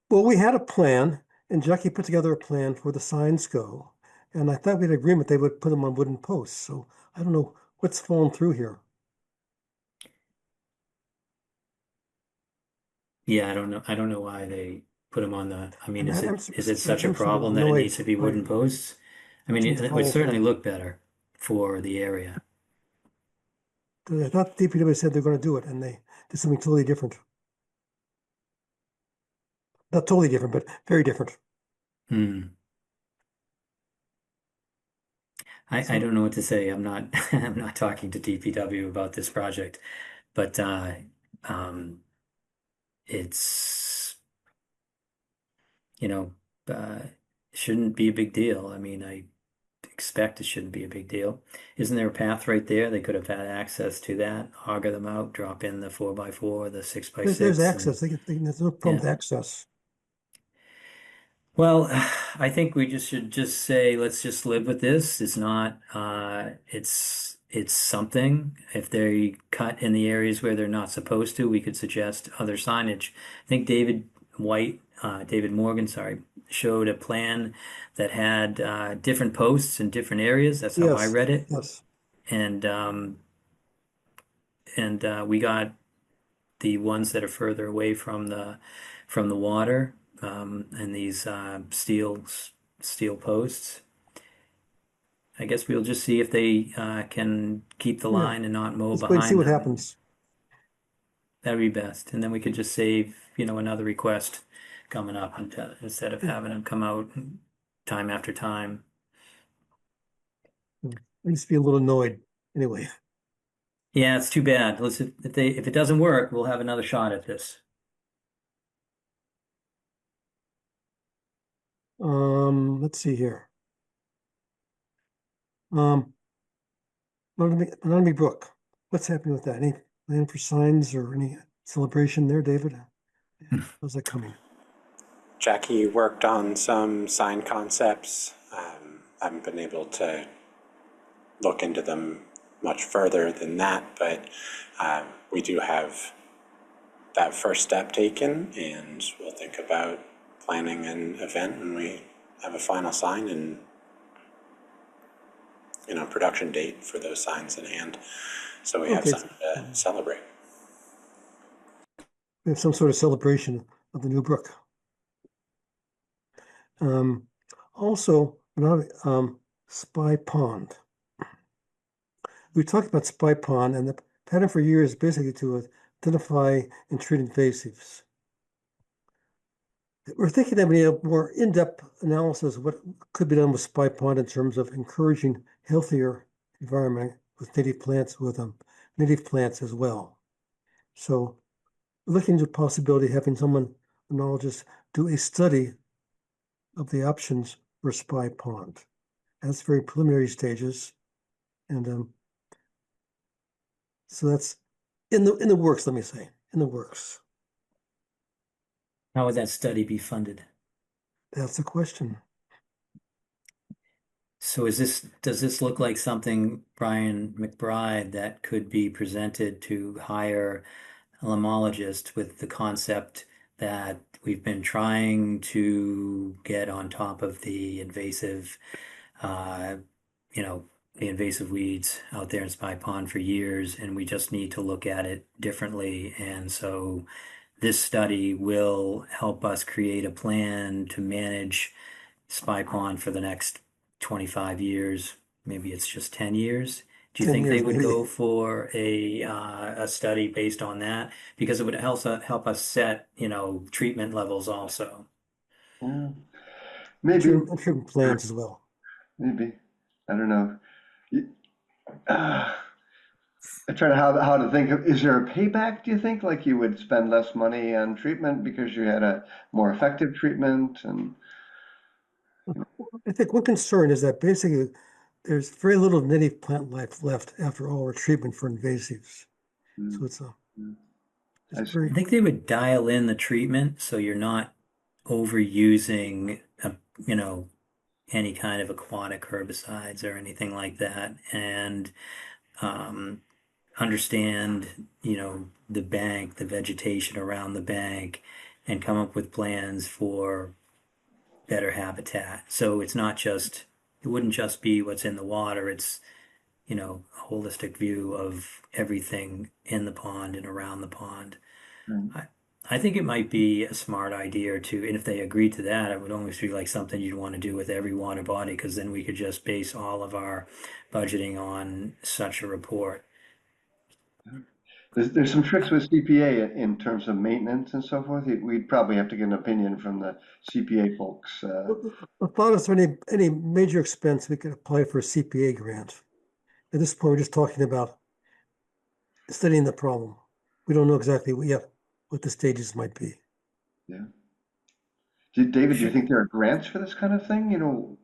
Well, we had a plan, and Jackie put together a plan for where the signs go. And I thought we had agreement they would put them on wooden posts. So I don't know what's fallen through here. Yeah, I don't know. I don't know why they put them on the, I mean, I'm is it such a I'm problem that it annoyed needs to be by wooden posts? I mean, seems it would follow certainly through. look better for the area. I thought DPW said they're going to do it, and they did something totally different. Not totally different, but very different. Hmm. I don't know what to say. I'm not I'm not talking to DPW about this project, but um it's you know shouldn't be a big deal. I mean, I expect it shouldn't be a big deal. Isn't there a path right there? They could have had access to that, auger them out, drop in the 4x4, the 6x6. There's access. There's no problem Yeah. with access. Well, I think we just should just say, let's just live with this. It's not, it's something. If they cut in the areas where they're not supposed to, we could suggest other signage. I think David Morgan, sorry, showed a plan that had different posts in different areas. That's how I Yes, read it. yes. And we got the ones that are further away from the water, and these steel posts. I guess we'll just see if they can keep the Yeah. line and not mow Let's wait and see behind what them. happens. That'd be best. And then we could just save, another request coming up instead of Yeah. having them come out time after time. I used to be a little annoyed. Anyway, Yeah, it's too bad. If it doesn't work, we'll have another shot at this. let's see here. Anatomy Brook. What's happening with that? Any plan for signs or any celebration there, David? How's that coming? Jackie worked on some sign concepts. I haven't been able to look into them much further than that, but we do have that first step taken, and we'll think about planning an event when we have a final sign and production date for those signs in hand, so we have Okay. something to celebrate. We have some sort of celebration of the new brook. Also, Spy Pond. We talked about Spy Pond, and the pattern for years is basically to identify and treat invasives. We're thinking of a more in-depth analysis of what could be done with Spy Pond in terms of encouraging healthier environment with native plants as well. So we're looking into the possibility of having someone, a neurologist, do a study of the options for Spy Pond. That's very preliminary stages, and so that's in the works. Let me say, in the works. How would that study be funded? That's the question. So does this look like something, Brian McBride, that could be presented to hire a lemologist with the concept that we've been trying to get on top of uh, the invasive weeds out there in Spy Pond for years, and we just need to look at it differently. And so this study will help us create a plan to manage Spy Pond for the next 25 years. Maybe it's just 10 years. Do you 10 think they years, would maybe. go for a study based on that? Because it would help us set, treatment levels also. Yeah, maybe, I'm sure plans as well. maybe. I don't know. I try to how to think of, is there a payback, do you think? Like you would spend less money on treatment because you had a more effective treatment and I think one concern is that basically there's very little native plant life left after all our treatment for invasives. So it's I see. I think they would dial in the treatment so you're not overusing, any kind of aquatic herbicides or anything like that, and um, understand, the vegetation around the bank, and come up with plans for better habitat. So it wouldn't just be what's in the water. It's, a holistic view of everything in the pond and around the pond. Right. I think it might be a smart idea and if they agreed to that, it would almost be like something you'd want to do with every water body, because then we could just base all of our budgeting on such a report. There's some tricks with CPA in terms of maintenance and so forth. We'd probably have to get an opinion from the CPA folks. the thought is there any major expense we could apply for a CPA grant. At this point, we're just talking about studying the problem. We don't know exactly what the stages might be. Yeah. David, do you think there are grants for this kind of thing?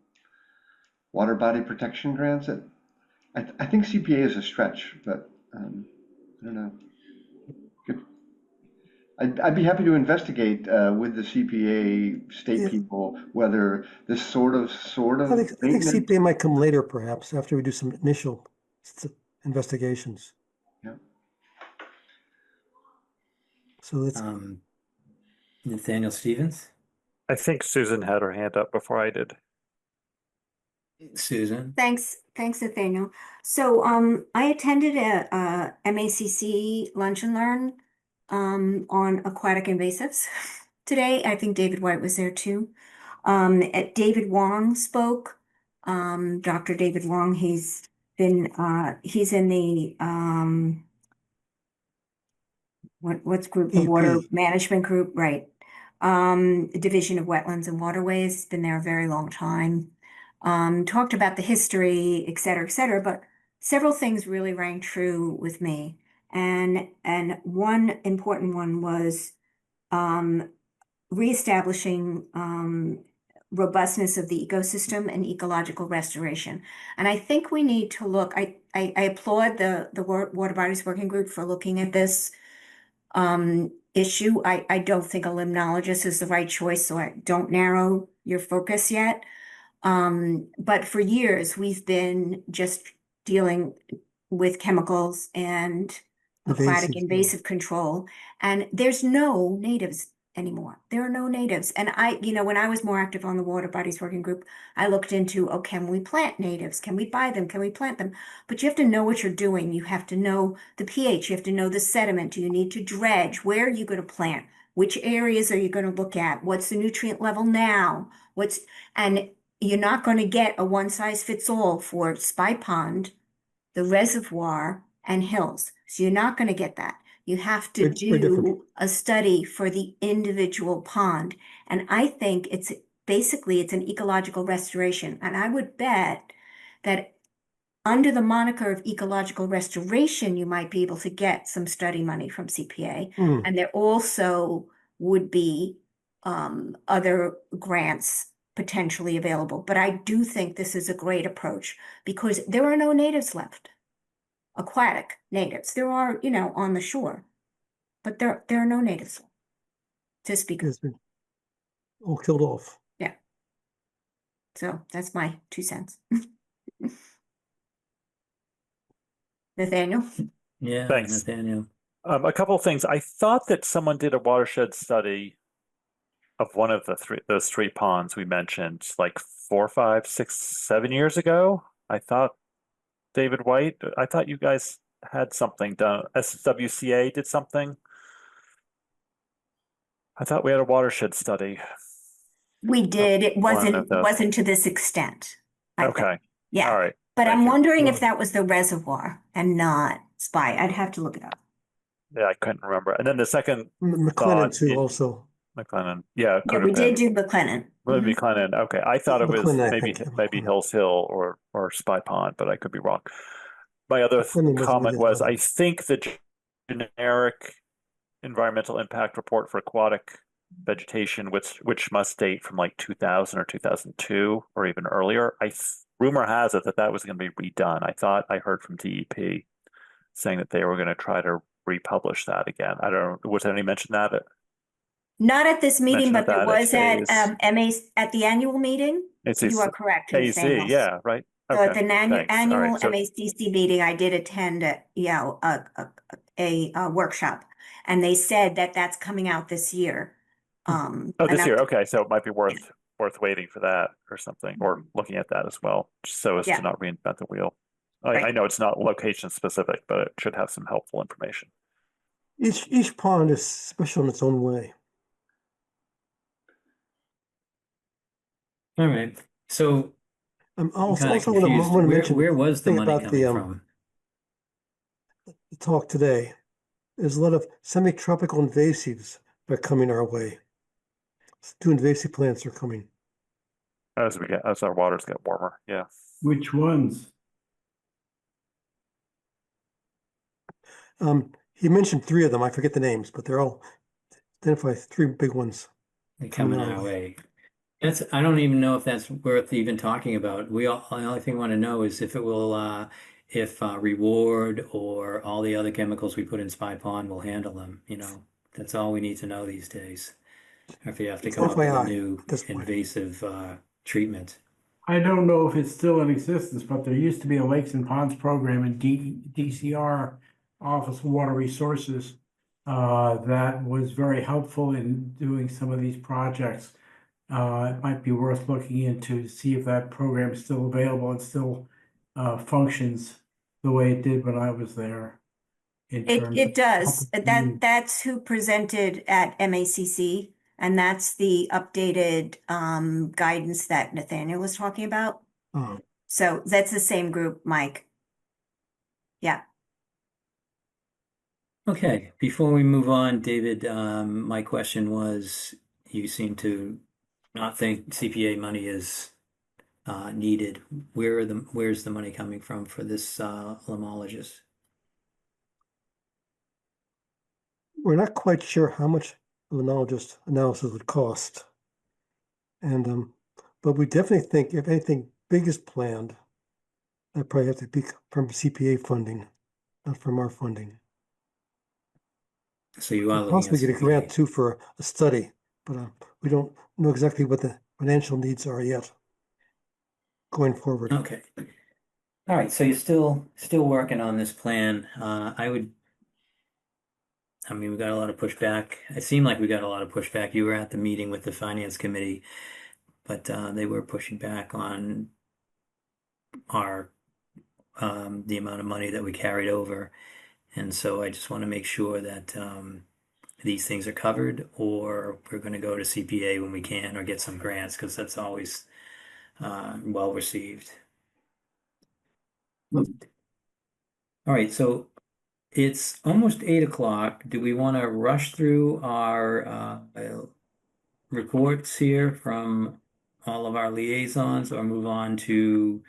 Water body protection grants? I think CPA is a stretch, but I don't know. Good. I'd be happy to investigate with the CPA state Yeah. people whether this sort of I think maintenance. CPA might come later, perhaps, after we do some initial investigations. Yeah. So that's Nathaniel Stevens, I think Susan had her hand up before I did. Susan. Thanks, Nathaniel. So, I attended a MACC Lunch and Learn on aquatic invasives today. I think David White was there too. David Wong spoke. Dr. David Wong, he's in the what's group, the water EP. management group, right? Division of Wetlands and Waterways, been there a very long time. Talked about the history, et cetera, but several things really rang true with me. And one important one was reestablishing robustness of the ecosystem and ecological restoration. And I think we need to look, I applaud the Water Bodies Working Group for looking at this issue. I don't think a limnologist is the right choice, so I don't narrow your focus yet. But for years, we've been just dealing with chemicals and aquatic invasive control, and there's no natives anymore. There are no natives. And when I was more active on the Water Bodies Working Group, I looked into, oh, can we plant natives? Can we buy them? Can we plant them? But you have to know what you're doing. You have to know the pH. You have to know the sediment. You need to dredge. Where are you going to plant? Which areas are you going to look at? What's the nutrient level now? And you're not going to get a one size fits all for Spy Pond, the reservoir, and hills. So you're not going to get that. You have to Very different. do a study for the individual pond. And I think it's an ecological restoration. And I would bet that under the moniker of ecological restoration, you might be able to get some study money from CPA. Hmm. And there also would be other grants potentially available. But I do think this is a great approach because there are no natives left. Aquatic natives. There are, on the shore, but there are no natives left to speak of. Has been all killed off. Yeah. So that's my 2 cents. Nathaniel? Yeah, Thanks. Nathaniel. A couple of things. I thought that someone did a watershed study of one of those three ponds we mentioned like 4, 5, 6, 7 years ago. I thought David White, I thought you guys had something done. SWCA did something. I thought we had a watershed study. We did. It One of those. wasn't to this extent. I think. Okay. Yeah. All right. But Thank I'm you. wondering if that was the reservoir and not Spy. I'd have to look it up. Yeah, I couldn't remember. And then the second McLennan thought too, in- also. McLennan. Yeah, Yeah, could we have did been. do McLennan. Maybe McLennan. Okay. I thought it was McLennan, I maybe think, yeah, maybe McLennan. Hills Hill or Spy Pond, but I could be wrong. My other McLennan wasn't comment really was that I one. think the generic environmental impact report for aquatic vegetation, which must date from like 2000 or 2002 or even earlier. Rumor has it that was going to be redone. I thought I heard from DEP saying that they were going to try to republish that again. I don't know. Was there any mention that? Not at this meeting, Mention but there that was at phase. MA at the annual meeting. It's You are correct, AZ, Nathaniel. yeah, right. So at Okay, the thanks. All annual right, so MACC meeting, I did attend a workshop, and they said that that's coming out this year. this year, okay, so it might be worth waiting for that or something, or looking at that as well, so as Yeah. to not reinvent the wheel. Right. I know it's not location specific, but it should have some helpful information. Each pond is special in its own way. All right. So I'm I'm also kind of want confused. to mention Where was the thing money about coming the from? the talk today. There's a lot of semi-tropical invasives that are coming our way. 2 invasive plants are coming. As our waters get warmer, yeah. Which ones? He mentioned 3 of them. I forget the names, but they're all identified 3 big ones. They're coming our way. I don't even know if that's worth even talking about. The only thing we want to know is if it will, if Reward or all the other chemicals we put in Spy Pond will handle them, That's all we need to know these days. Or if you have to It's come up with a FYI new at this point. invasive treatment. I don't know if it's still in existence, but there used to be a Lakes and Ponds program in DCR, Office of Water Resources, that was very helpful in doing some of these projects. It might be worth looking into to see if that program is still available and still functions the way it did when I was there. In terms It of does. helping That's who presented at MACC, and that's the updated guidance that Nathaniel was talking about. Oh, So that's the same group, Mike. Yeah. Okay, before we move on, David, my question was, you seem to not think CPA money is needed. Where's the money coming from for this limologist? we're not quite sure how much a limnologist analysis would cost. And but we definitely think if anything big is planned, that probably have to be from CPA funding, not from our funding. So you are We'll looking at possibly get a grant CPA. too for a study, but we don't know exactly what the financial needs are yet going forward. Okay. All right, so you're still working on this plan. I mean, we got a lot of pushback. It seemed like we got a lot of pushback. You were at the meeting with the finance committee, but they were pushing back on our the amount of money that we carried over. And so I just want to make sure that these things are covered, or we're going to go to CPA when we can, or get some grants, because that's always well received. All right, so it's almost 8 o'clock. Do we want to rush through our reports here from all of our liaisons, or move on to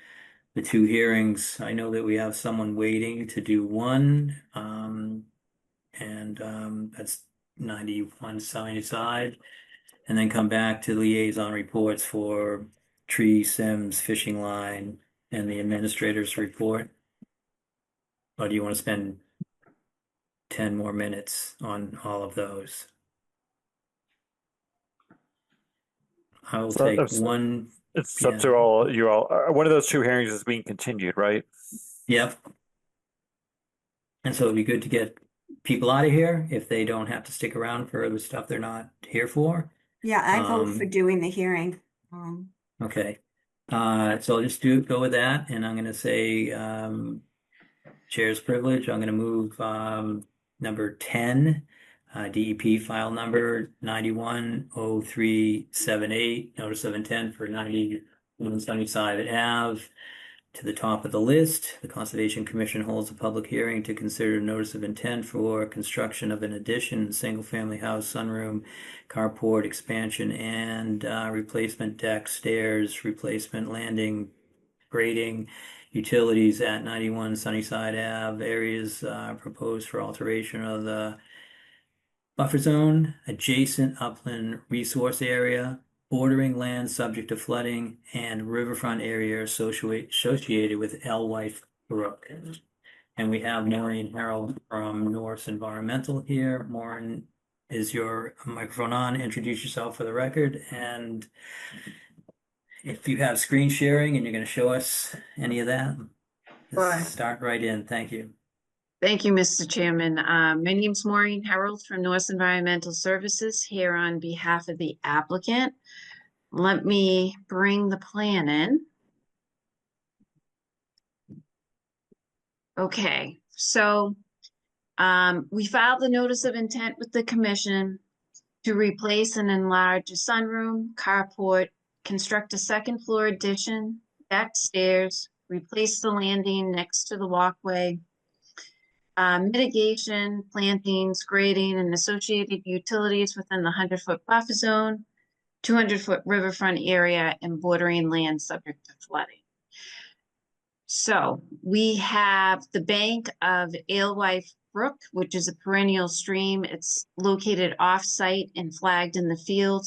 the two hearings? I know that we have someone waiting to do one, and that's 91 Sunnyside, and then come back to liaison reports for Tree, Sims, Fishing Line, and the administrator's report. Or do you want to spend 10 more minutes on all of those? I will So take it's one. it's up Yeah. to all you all. One of those two hearings is being continued, right? Yep. And so it'd be good to get people out of here if they don't have to stick around for the stuff they're not here for. Yeah, I vote for Um, doing the hearing. Okay. So I'll just go with that, and I'm gonna say chair's privilege. I'm gonna move number 10, DEP file number 910378, notice of intent for 91 Sunnyside Ave, to the top of the list. The Conservation Commission holds a public hearing to consider notice of intent for construction of an addition, single-family house, sunroom, carport expansion, and replacement deck, stairs, replacement landing, grading, utilities at 91 Sunnyside Ave. Areas proposed for alteration of the buffer zone, adjacent upland resource area, bordering land subject to flooding, and riverfront area associated with Alewife Brook. And we have Maureen Harold from Norse Environmental here. Maureen, is your microphone on? Introduce yourself for the record. And if you have screen sharing and you're going to show us any of that, Sure. start right in. Thank you. Thank you, Mr. Chairman. My name's Maureen Harold from Norse Environmental Services, here on behalf of the applicant. Let me bring the plan in. Okay, so we filed the notice of intent with the commission to replace and enlarge a sunroom, carport, construct a second floor addition, back stairs, replace the landing next to the walkway, mitigation, plantings, grading, and associated utilities within the 100-foot buffer zone, 200-foot riverfront area, and bordering land subject to flooding. So we have the bank of Alewife Brook, which is a perennial stream. It's located off-site and flagged in the field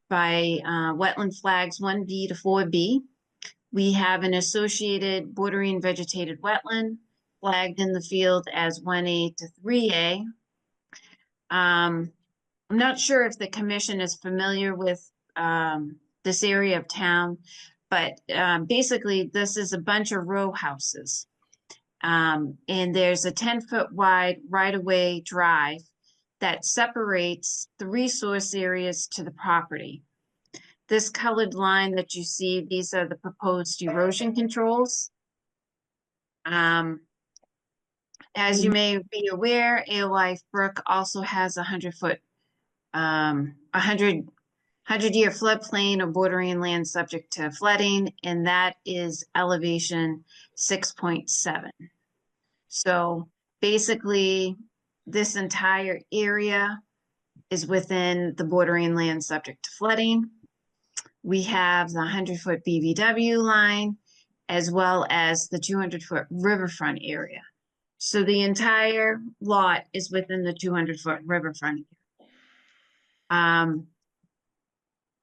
by wetland flags 1B to 4B. We have an associated bordering vegetated wetland flagged in the field as 1A to 3A. I'm not sure if the commission is familiar with this area of town, but basically this is a bunch of row houses. And there's a 10-foot wide right-of-way drive that separates the resource areas to the property. This colored line that you see, these are the proposed erosion controls. As you may be aware, Alewife Brook also has 100-foot, 100-year floodplain or bordering land subject to flooding, and that is elevation 6.7. So basically, this entire area is within the bordering land subject to flooding. We have the 100-foot BVW line, as well as the 200-foot riverfront area. So the entire lot is within the 200-foot riverfront.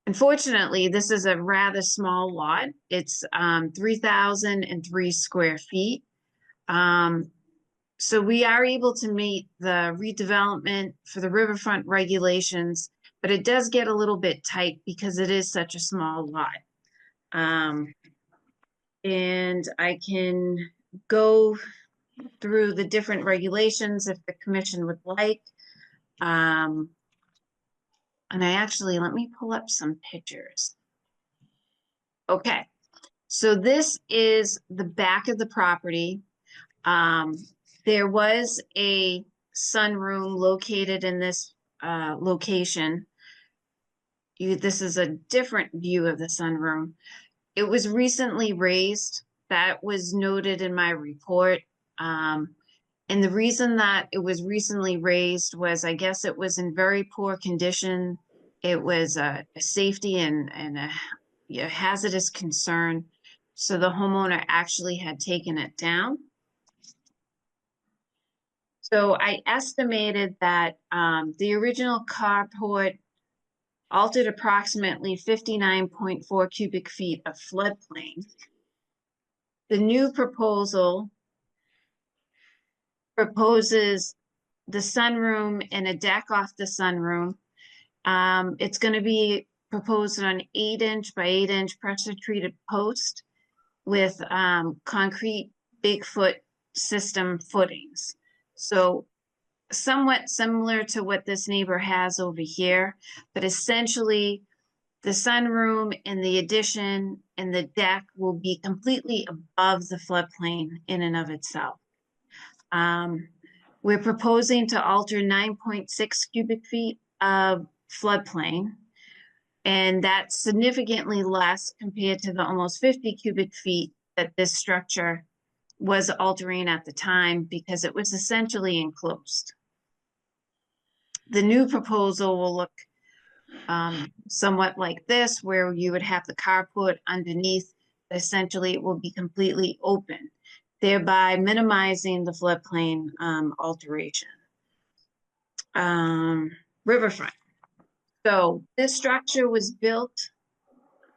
Unfortunately, this is a rather small lot. It's 3,003 square feet. So we are able to meet the redevelopment for the riverfront regulations, but it does get a little bit tight because it is such a small lot. And I can go through the different regulations if the commission would like. And I actually, let me pull up some pictures. Okay, so this is the back of the property. There was a sunroom located in this location. This is a different view of the sunroom. It was recently raised. That was noted in my report. And the reason that it was recently raised was, I guess it was in very poor condition. It was a safety and a hazardous concern. So the homeowner actually had taken it down. So I estimated that the original carport altered approximately 59.4 cubic feet of floodplain. The new proposal proposes the sunroom and a deck off the sunroom. It's going to be proposed on 8-inch by 8-inch pressure treated post with concrete Bigfoot system footings. So somewhat similar to what this neighbor has over here, but essentially the sunroom and the addition and the deck will be completely above the floodplain in and of itself. We're proposing to alter 9.6 cubic feet of floodplain, and that's significantly less compared to the almost 50 cubic feet that this structure was altering at the time because it was essentially enclosed. The new proposal will look somewhat like this, where you would have the carport underneath. Essentially, it will be completely open, thereby minimizing the floodplain alteration. Riverfront. So this structure was built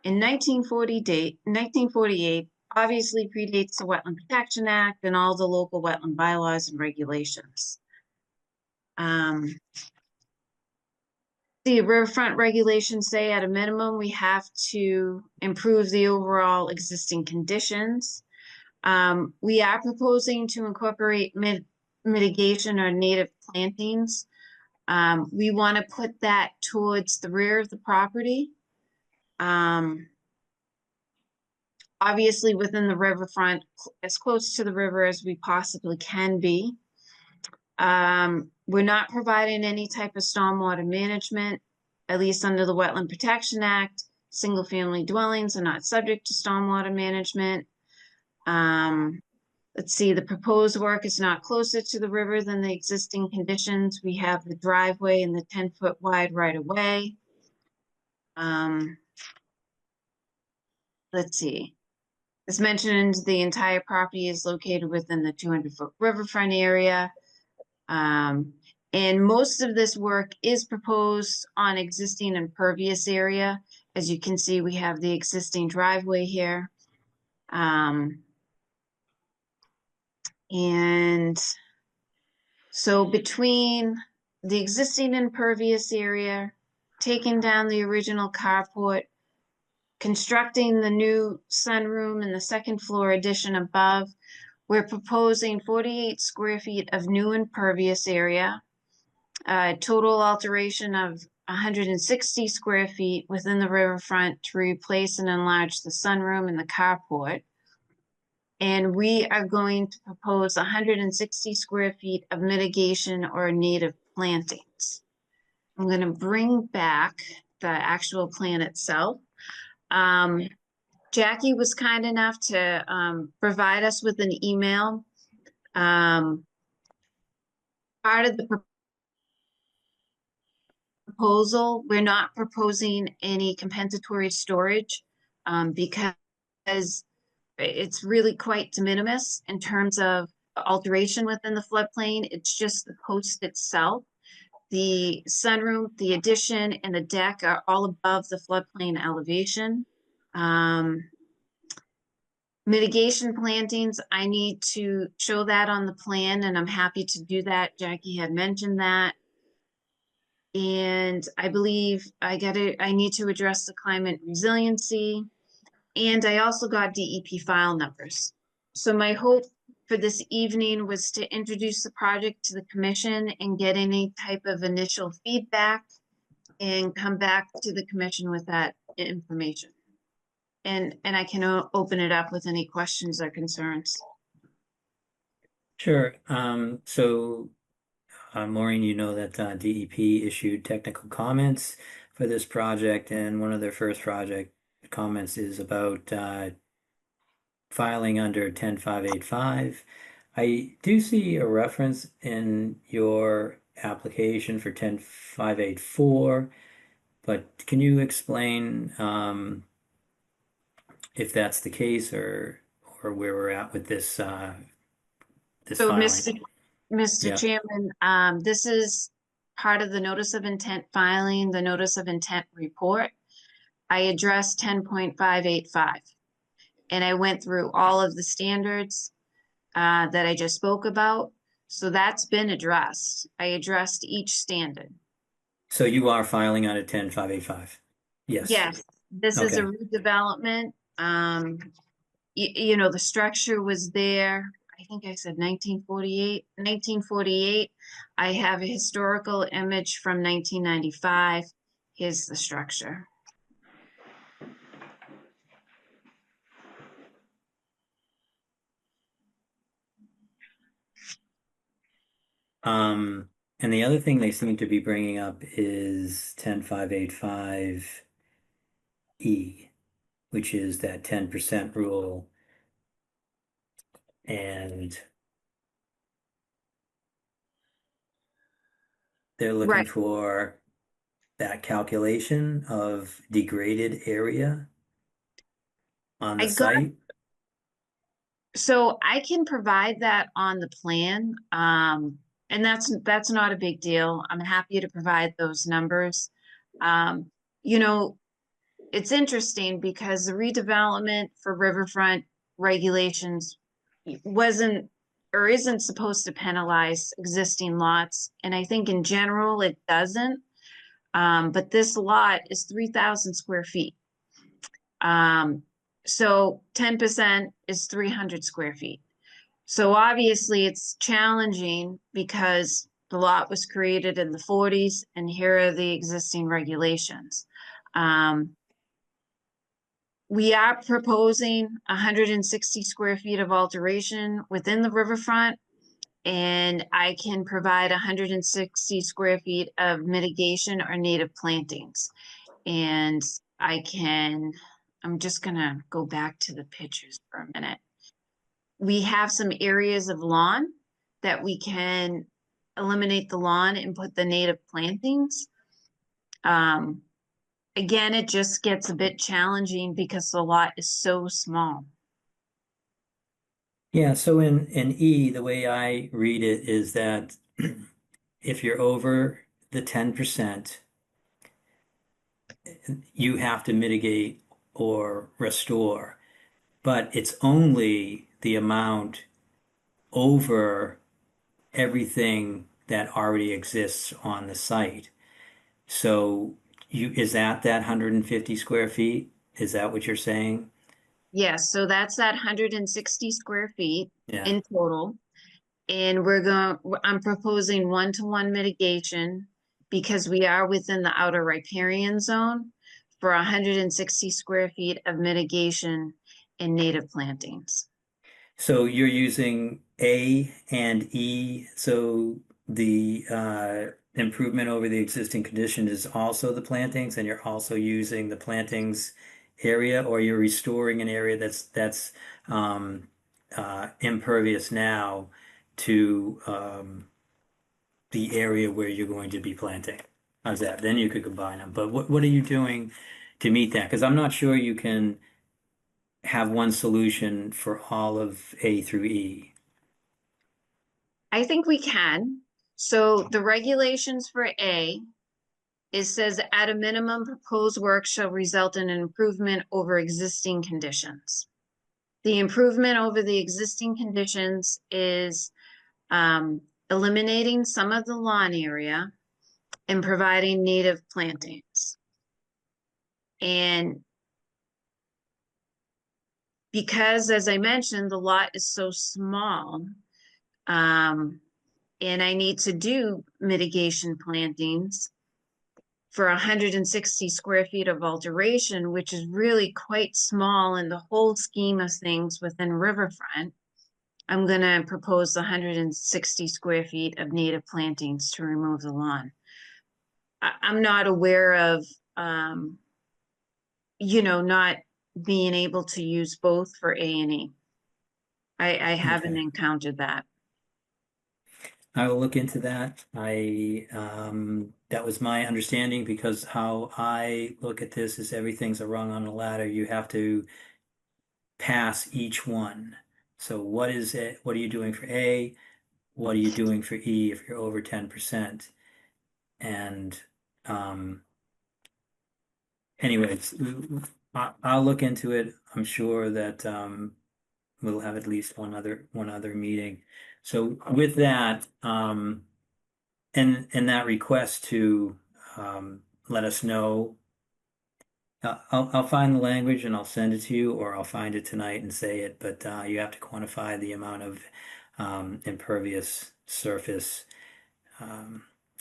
in 1948, obviously predates the Wetland Protection Act and all the local wetland bylaws and regulations. The riverfront regulations say at a minimum, we have to improve the overall existing conditions. We are proposing to incorporate mitigation or native plantings. We want to put that towards the rear of the property. Obviously within the riverfront, as close to the river as we possibly can be. We're not providing any type of stormwater management, at least under the Wetland Protection Act. Single family dwellings are not subject to stormwater management. Let's see, the proposed work is not closer to the river than the existing conditions. We have the driveway and the 10-foot wide right of way. Let's see. As mentioned, the entire property is located within the 200-foot riverfront area. And most of this work is proposed on existing impervious area. As you can see, we have the existing driveway here. And so between the existing impervious area, taking down the original carport, constructing the new sunroom and the second floor addition above. We're proposing 48 square feet of new impervious area, total alteration of 160 square feet within the riverfront to replace and enlarge the sunroom and the carport. And we are going to propose 160 square feet of mitigation or native plantings. I'm going to bring back the actual plan itself. Jackie was kind enough to provide us with an email. Part of the proposal, we're not proposing any compensatory storage because it's really quite de minimis in terms of alteration within the floodplain. It's just the post itself. The sunroom, the addition, and the deck are all above the floodplain elevation. Mitigation plantings, I need to show that on the plan, and I'm happy to do that. Jackie had mentioned that. And I believe I need to address the climate resiliency. And I also got DEP file numbers. So my hope for this evening was to introduce the project to the commission and get any type of initial feedback and come back to the commission with that information. And I can open it up with any questions or concerns. Sure. Maureen, you know that DEP issued technical comments for this project, and one of their first project comments is about filing under 10585. I do see a reference in your application for 10584, but can you explain if that's the case or where we're at with this this So, filing? Mr. Yeah. Chairman, this is part of the notice of intent filing, the notice of intent report. I addressed 10.585, and I went through all of the standards that I just spoke about. So that's been addressed. I addressed each standard. So you are filing under 10585? Yes. Yes, this is a Okay. redevelopment. You know, the structure was there. I think I said 1948. 1948. I have a historical image from 1995. Here's the structure. And the other thing they seem to be bringing up is 10585E, which is that 10% rule. And they're looking Right. for that calculation of degraded area on the site. So I can provide that on the plan. And that's not a big deal. I'm happy to provide those numbers. You know, it's interesting because the redevelopment for riverfront regulations wasn't or isn't supposed to penalize existing lots. And I think in general it doesn't. But this lot is 3,000 square feet. So 10% is 300 square feet. So obviously it's challenging because the lot was created in the 40s and here are the existing regulations. We are proposing 160 square feet of alteration within the riverfront, and I can provide 160 square feet of mitigation or native plantings. And I'm just gonna go back to the pictures for a minute. We have some areas of lawn that we can eliminate the lawn and put the native plantings. Again, it just gets a bit challenging because the lot is so small. Yeah, so in E, the way I read it is that if you're over the 10%, you have to mitigate or restore, but it's only the amount over everything that already exists on the site. So is that 150 square feet? Is that what you're saying? Yes, so that's that 160 square feet Yeah. in total. And I'm proposing one-to-one mitigation because we are within the outer riparian zone for 160 square feet of mitigation in native plantings. So you're using A and E, so the improvement over the existing condition is also the plantings, and you're also using the plantings area, or you're restoring an area that's impervious now to the area where you're going to be planting. How's that? Then you could combine them. But what are you doing to meet that? Because I'm not sure you can have one solution for all of A through E. I think we can. So the regulations for A, it says at a minimum, proposed work shall result in an improvement over existing conditions. The improvement over the existing conditions is eliminating some of the lawn area and providing native plantings. And because, as I mentioned, the lot is so small, and I need to do mitigation plantings for 160 square feet of alteration, which is really quite small in the whole scheme of things within Riverfront. I'm going to propose 160 square feet of native plantings to remove the lawn. I'm not aware of, not being able to use both for A and E. I haven't Okay. encountered that. I will look into that. That was my understanding because how I look at this is everything's a rung on the ladder. You have to pass each one. So what is it? What are you doing for A? What are you doing for E if you're over 10%? And anyways, I'll look into it. I'm sure that we'll have at least one other meeting. So with that, and that request to let us know, I'll find the language and I'll send it to you, or I'll find it tonight and say it. But you have to quantify the amount of impervious surface.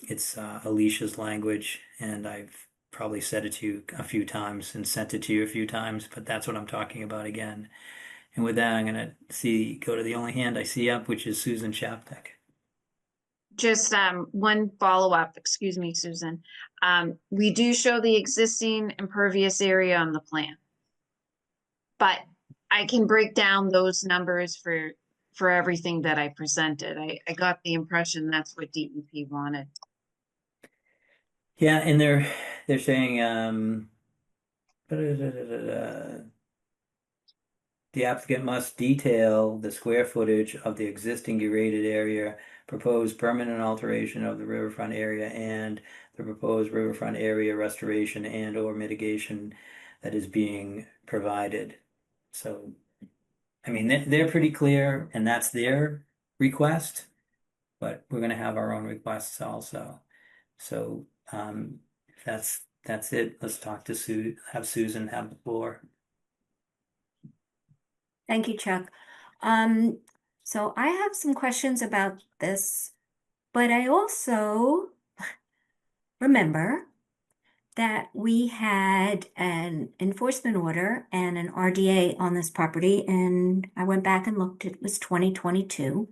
It's Alicia's language, and I've probably said it to you a few times and sent it to you a few times, but that's what I'm talking about again. And with that, I'm gonna go to the only hand I see up, which is Susan Shaptek. Just one follow-up, excuse me, Susan. We do show the existing impervious area on the plan. But I can break down those numbers for everything that I presented. I got the impression that's what DEP wanted. Yeah, and they're saying the applicant must detail the square footage of the existing graded area, proposed permanent alteration of the riverfront area, and the proposed riverfront area restoration and or mitigation that is being provided. So, I mean, they're pretty clear, and that's their request, but we're going to have our own requests also. So, if that's it. Let's talk to have Susan have the floor. Thank you, Chuck. So I have some questions about this, but I also remember that we had an enforcement order and an RDA on this property, and I went back and looked, it was 2022.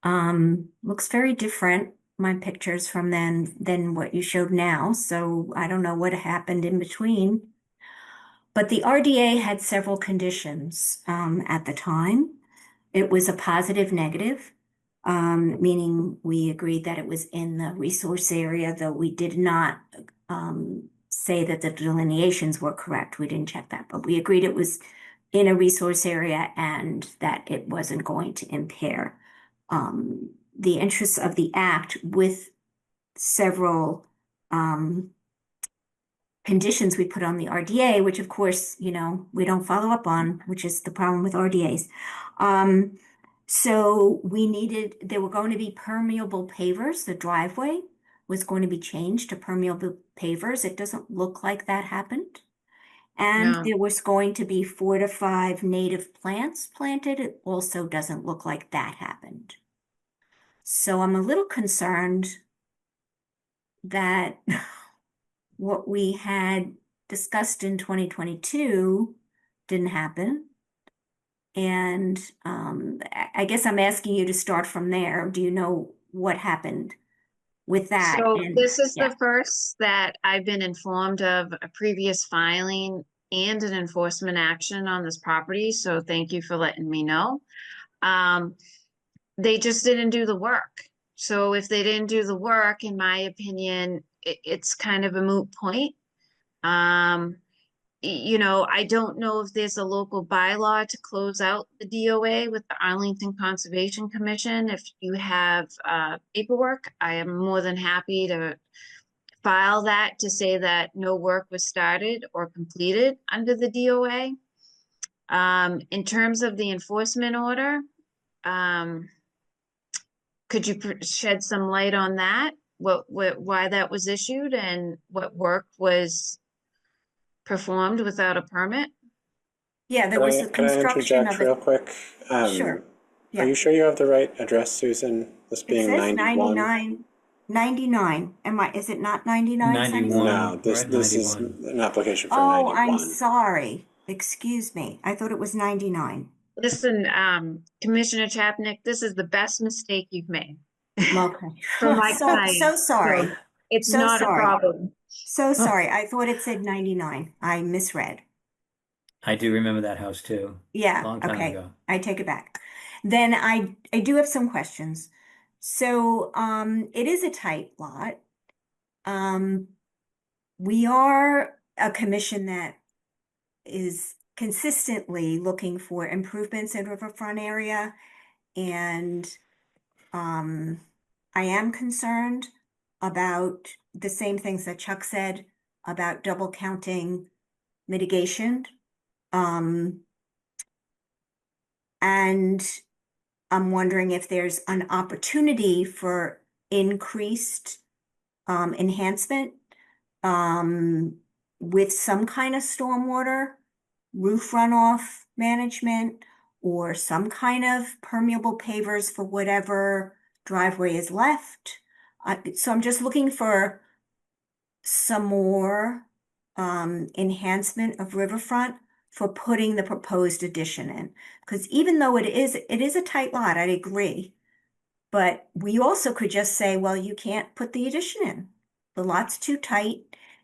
Looks very different, my pictures from then than what you showed now, so I don't know what happened in between. But the RDA had several conditions at the time. It was a positive negative, meaning we agreed that it was in the resource area, though we did not say that the delineations were correct. We didn't check that, but we agreed it was in a resource area and that it wasn't going to impair the interests of the act, with several conditions we put on the RDA, which of course, we don't follow up on, which is the problem with RDAs. So there were going to be permeable pavers. The driveway was going to be changed to permeable pavers. It doesn't look like that happened. And No. there was going to be 4 to 5 native plants planted. It also doesn't look like that happened. So I'm a little concerned that what we had discussed in 2022 didn't happen. And I guess I'm asking you to start from there. Do you know what happened with that? So And this is yeah, the first that I've been informed of a previous filing and an enforcement action on this property. So thank you for letting me know. They just didn't do the work. So if they didn't do the work, in my opinion, it's kind of a moot point. I don't know if there's a local bylaw to close out the DOA with the Arlington Conservation Commission. If you have paperwork, I am more than happy to file that to say that no work was started or completed under the DOA. In terms of the enforcement order, could you shed some light on that? Why that was issued and what work was performed without a permit? yeah, there was the Could I construction interject of real it. quick? Sure. Are Yeah. you sure you have the right address, Susan? This It being says 91? 99. Is it not 99, Sunnyside? 91, No, we're at this is 91. an application for Oh, I'm 91. sorry. Excuse me. I thought it was 99. Listen, Commissioner Chapnick, this is the best mistake you've made Okay. for my So client. sorry. So it's So not a sorry. problem. So Huh. sorry. I thought it said 99. I misread. I do remember that house too. Yeah, Long time okay. ago. I take it back. Then I do have some questions. So it is a tight lot. Um we are a commission that is consistently looking for improvements in riverfront area, and um I am concerned about the same things that Chuck said about double counting mitigation. Um and I'm wondering if there's an opportunity for increased enhancement um, with some kind of stormwater, roof runoff management, or some kind of permeable pavers for whatever driveway is left. So I'm just looking for some more enhancement of riverfront for putting the proposed addition in. Because even though it is a tight lot, I agree. But we also could just say, well, you can't put the addition in. The lot's too tight,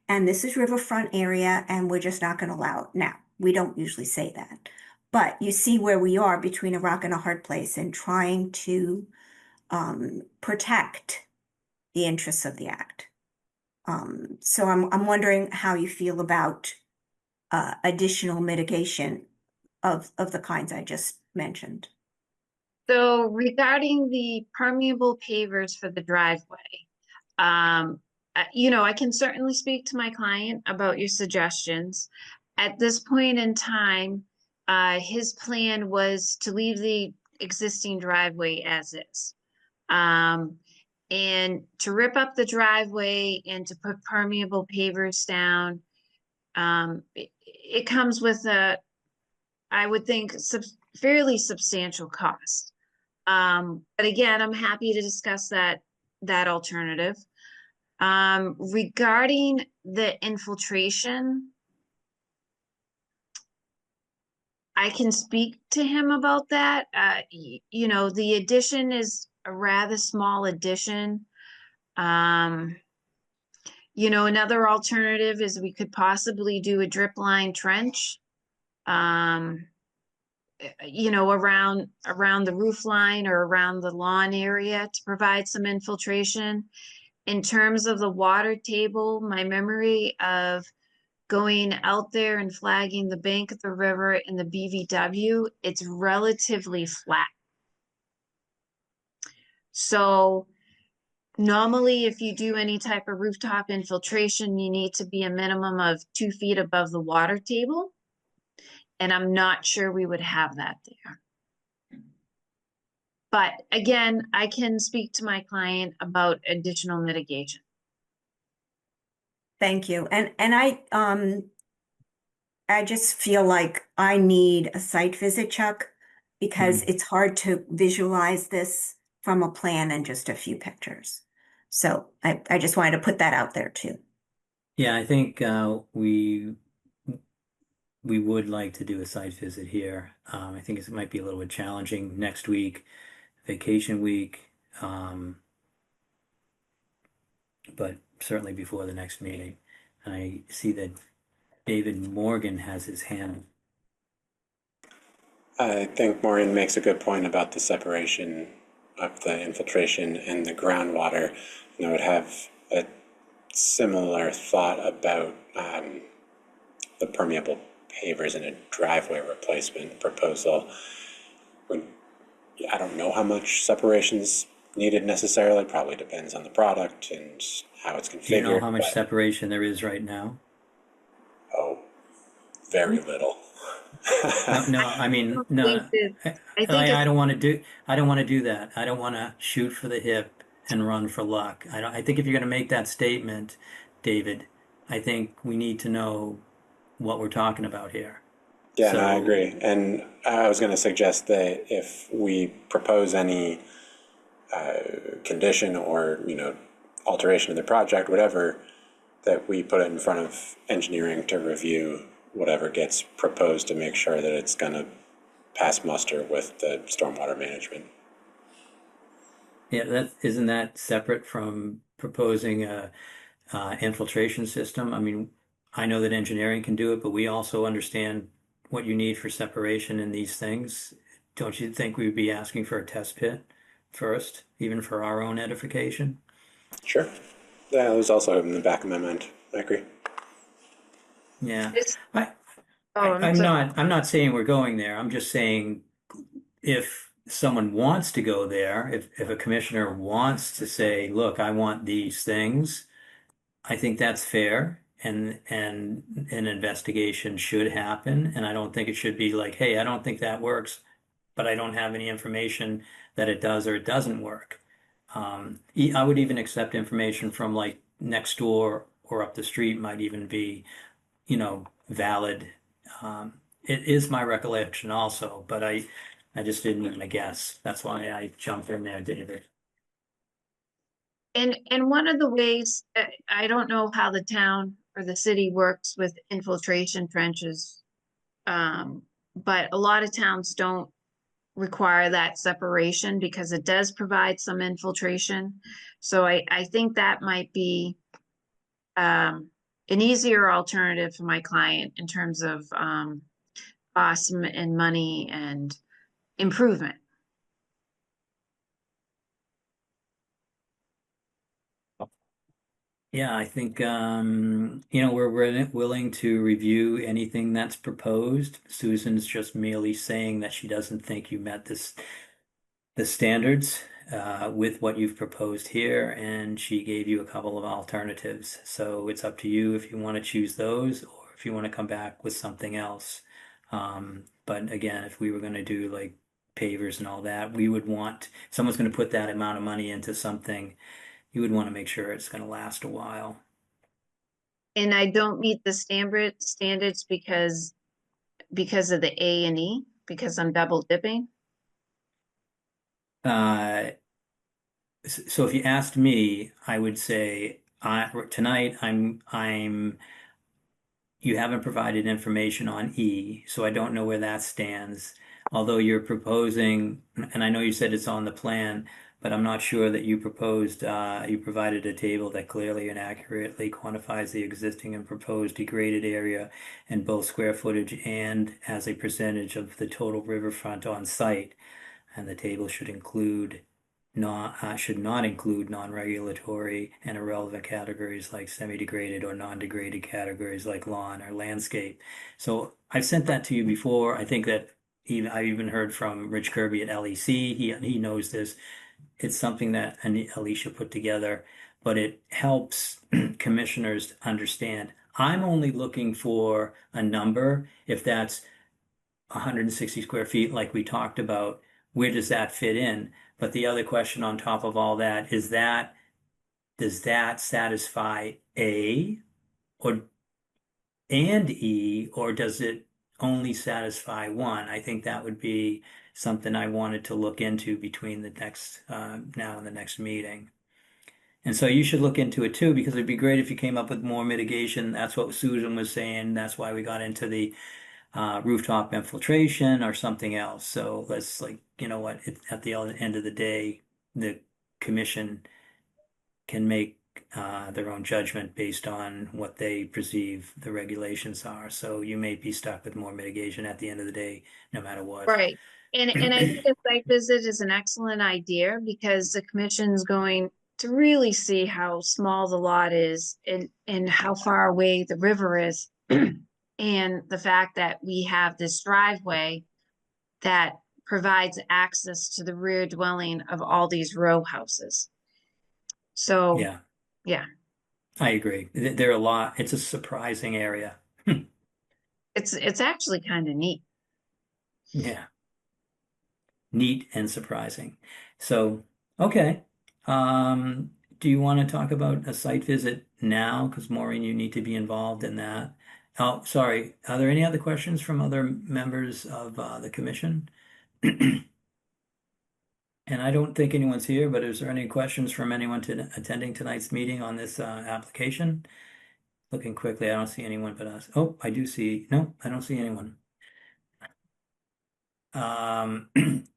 and this is riverfront area, and we're just not going to allow it. Now, we don't usually say that. But you see where we are between a rock and a hard place and trying to protect the interests of the act. So I'm wondering how you feel about additional mitigation of the kinds I just mentioned. So regarding the permeable pavers for the driveway, I can certainly speak to my client about your suggestions. At this point in time, his plan was to leave the existing driveway as is. And to rip up the driveway and to put permeable pavers down, it comes with I would think, fairly substantial cost. But again, I'm happy to discuss that alternative. Regarding the infiltration, I can speak to him about that. The addition is a rather small addition. Another alternative is we could possibly do a drip line trench. Around the roof line or around the lawn area to provide some infiltration. In terms of the water table, my memory of going out there and flagging the bank of the river in the BVW, it's relatively flat. So normally if you do any type of rooftop infiltration, you need to be a minimum of 2 feet above the water table. And I'm not sure we would have that there. But again, I can speak to my client about additional mitigation. Thank you. And I just feel like I need a site visit, Chuck, because it's hard to visualize this from a plan and just a few pictures. So I just wanted to put that out there too. Yeah, I think we would like to do a site visit here. I think it might be a little bit challenging next week, vacation week, but certainly before the next meeting. I see that David Morgan has his hand. I think Maureen makes a good point about the separation of the infiltration and the groundwater. And I would have a similar thought about the permeable pavers in a driveway replacement proposal. I don't know how much separation's needed necessarily, probably depends on the product and how it's configured. Do you know how much but, separation there is right now? oh, very little. No, I mean, I no, think that- I think I don't want to do, I don't want to do that. I don't want to shoot for the hip and run for luck. I think if you're going to make that statement, David, I think we need to know what we're talking about here. Yeah, no, I agree. And I was going to suggest that if we propose any condition or, alteration of the project, whatever, that we put it in front of engineering to review whatever gets proposed to make sure that it's going to pass muster with the stormwater management. Yeah, isn't that separate from proposing a infiltration system? I mean, I know that engineering can do it, but we also understand what you need for separation in these things. Don't you think we'd be asking for a test pit first, even for our own edification? Sure. Yeah, that was also in the back of my mind. I agree. Yeah. This- I, Oh, I'm sorry. I'm not saying we're going there. I'm just saying if someone wants to go there, if a commissioner wants to say, look, I want these things, I think that's fair and an investigation should happen. And I don't think it should be like, hey, I don't think that works, but I don't have any information that it does or it doesn't work. I would even accept information from like next door or up the street might even be, valid. It is my recollection also, but I just didn't want to guess. That's why I jumped in there, David. And one of the ways, I don't know how the town or the city works with infiltration trenches. But a lot of towns don't require that separation because it does provide some infiltration. So I think that might be an easier alternative for my client in terms of cost and money and improvement. Yeah, I think we're willing to review anything that's proposed. Susan's just merely saying that she doesn't think you met the standards with what you've proposed here, and she gave you a couple of alternatives. So it's up to you if you want to choose those or if you want to come back with something else. But again, if we were going to do like pavers and all that, we would want, if someone's going to put that amount of money into something, you would want to make sure it's going to last a while. And I don't meet the standards because of the A&E, because I'm double dipping. So if you asked me, I would say tonight you haven't provided information on E, so I don't know where that stands. Although you're proposing, and I know you said it's on the plan, but I'm not sure that you provided a table that clearly and accurately quantifies the existing and proposed degraded area in both square footage and as a percentage of the total riverfront on site. And the table should not include non-regulatory and irrelevant categories like semi-degraded or non-degraded categories like lawn or landscape. So I've sent that to you before. I think that I even heard from Rich Kirby at LEC. He knows this. It's something that Alicia put together, but it helps commissioners understand. I'm only looking for a number. If that's 160 square feet, like we talked about, where does that fit in? But the other question on top of all that is that, does that satisfy A or and E, or does it only satisfy one? I think that would be something I wanted to look into between the next, now and the next meeting. And so you should look into it too, because it'd be great if you came up with more mitigation. That's what Susan was saying. That's why we got into the rooftop infiltration or something else. So let's, like, you know what, at the end of the day, the commission can make their own judgment based on what they perceive the regulations are. So you may be stuck with more mitigation at the end of the day, no matter what. Right. And I think a site visit is an excellent idea because the commission's going to really see how small the lot is and how far away the river is. And the fact that we have this driveway that provides access to the rear dwelling of all these row houses. So, Yeah, yeah, I agree. There are a lot. It's a surprising area. it's actually kind of neat. Yeah. Neat and surprising. So, okay. Do you want to talk about a site visit now? Because Maureen, you need to be involved in that. Oh, sorry. Are there any other questions from other members of the commission? And I don't think anyone's here, but is there any questions from anyone attending tonight's meeting on this application? Looking quickly, I don't see anyone but us. Oh, I do see. No, I don't see anyone.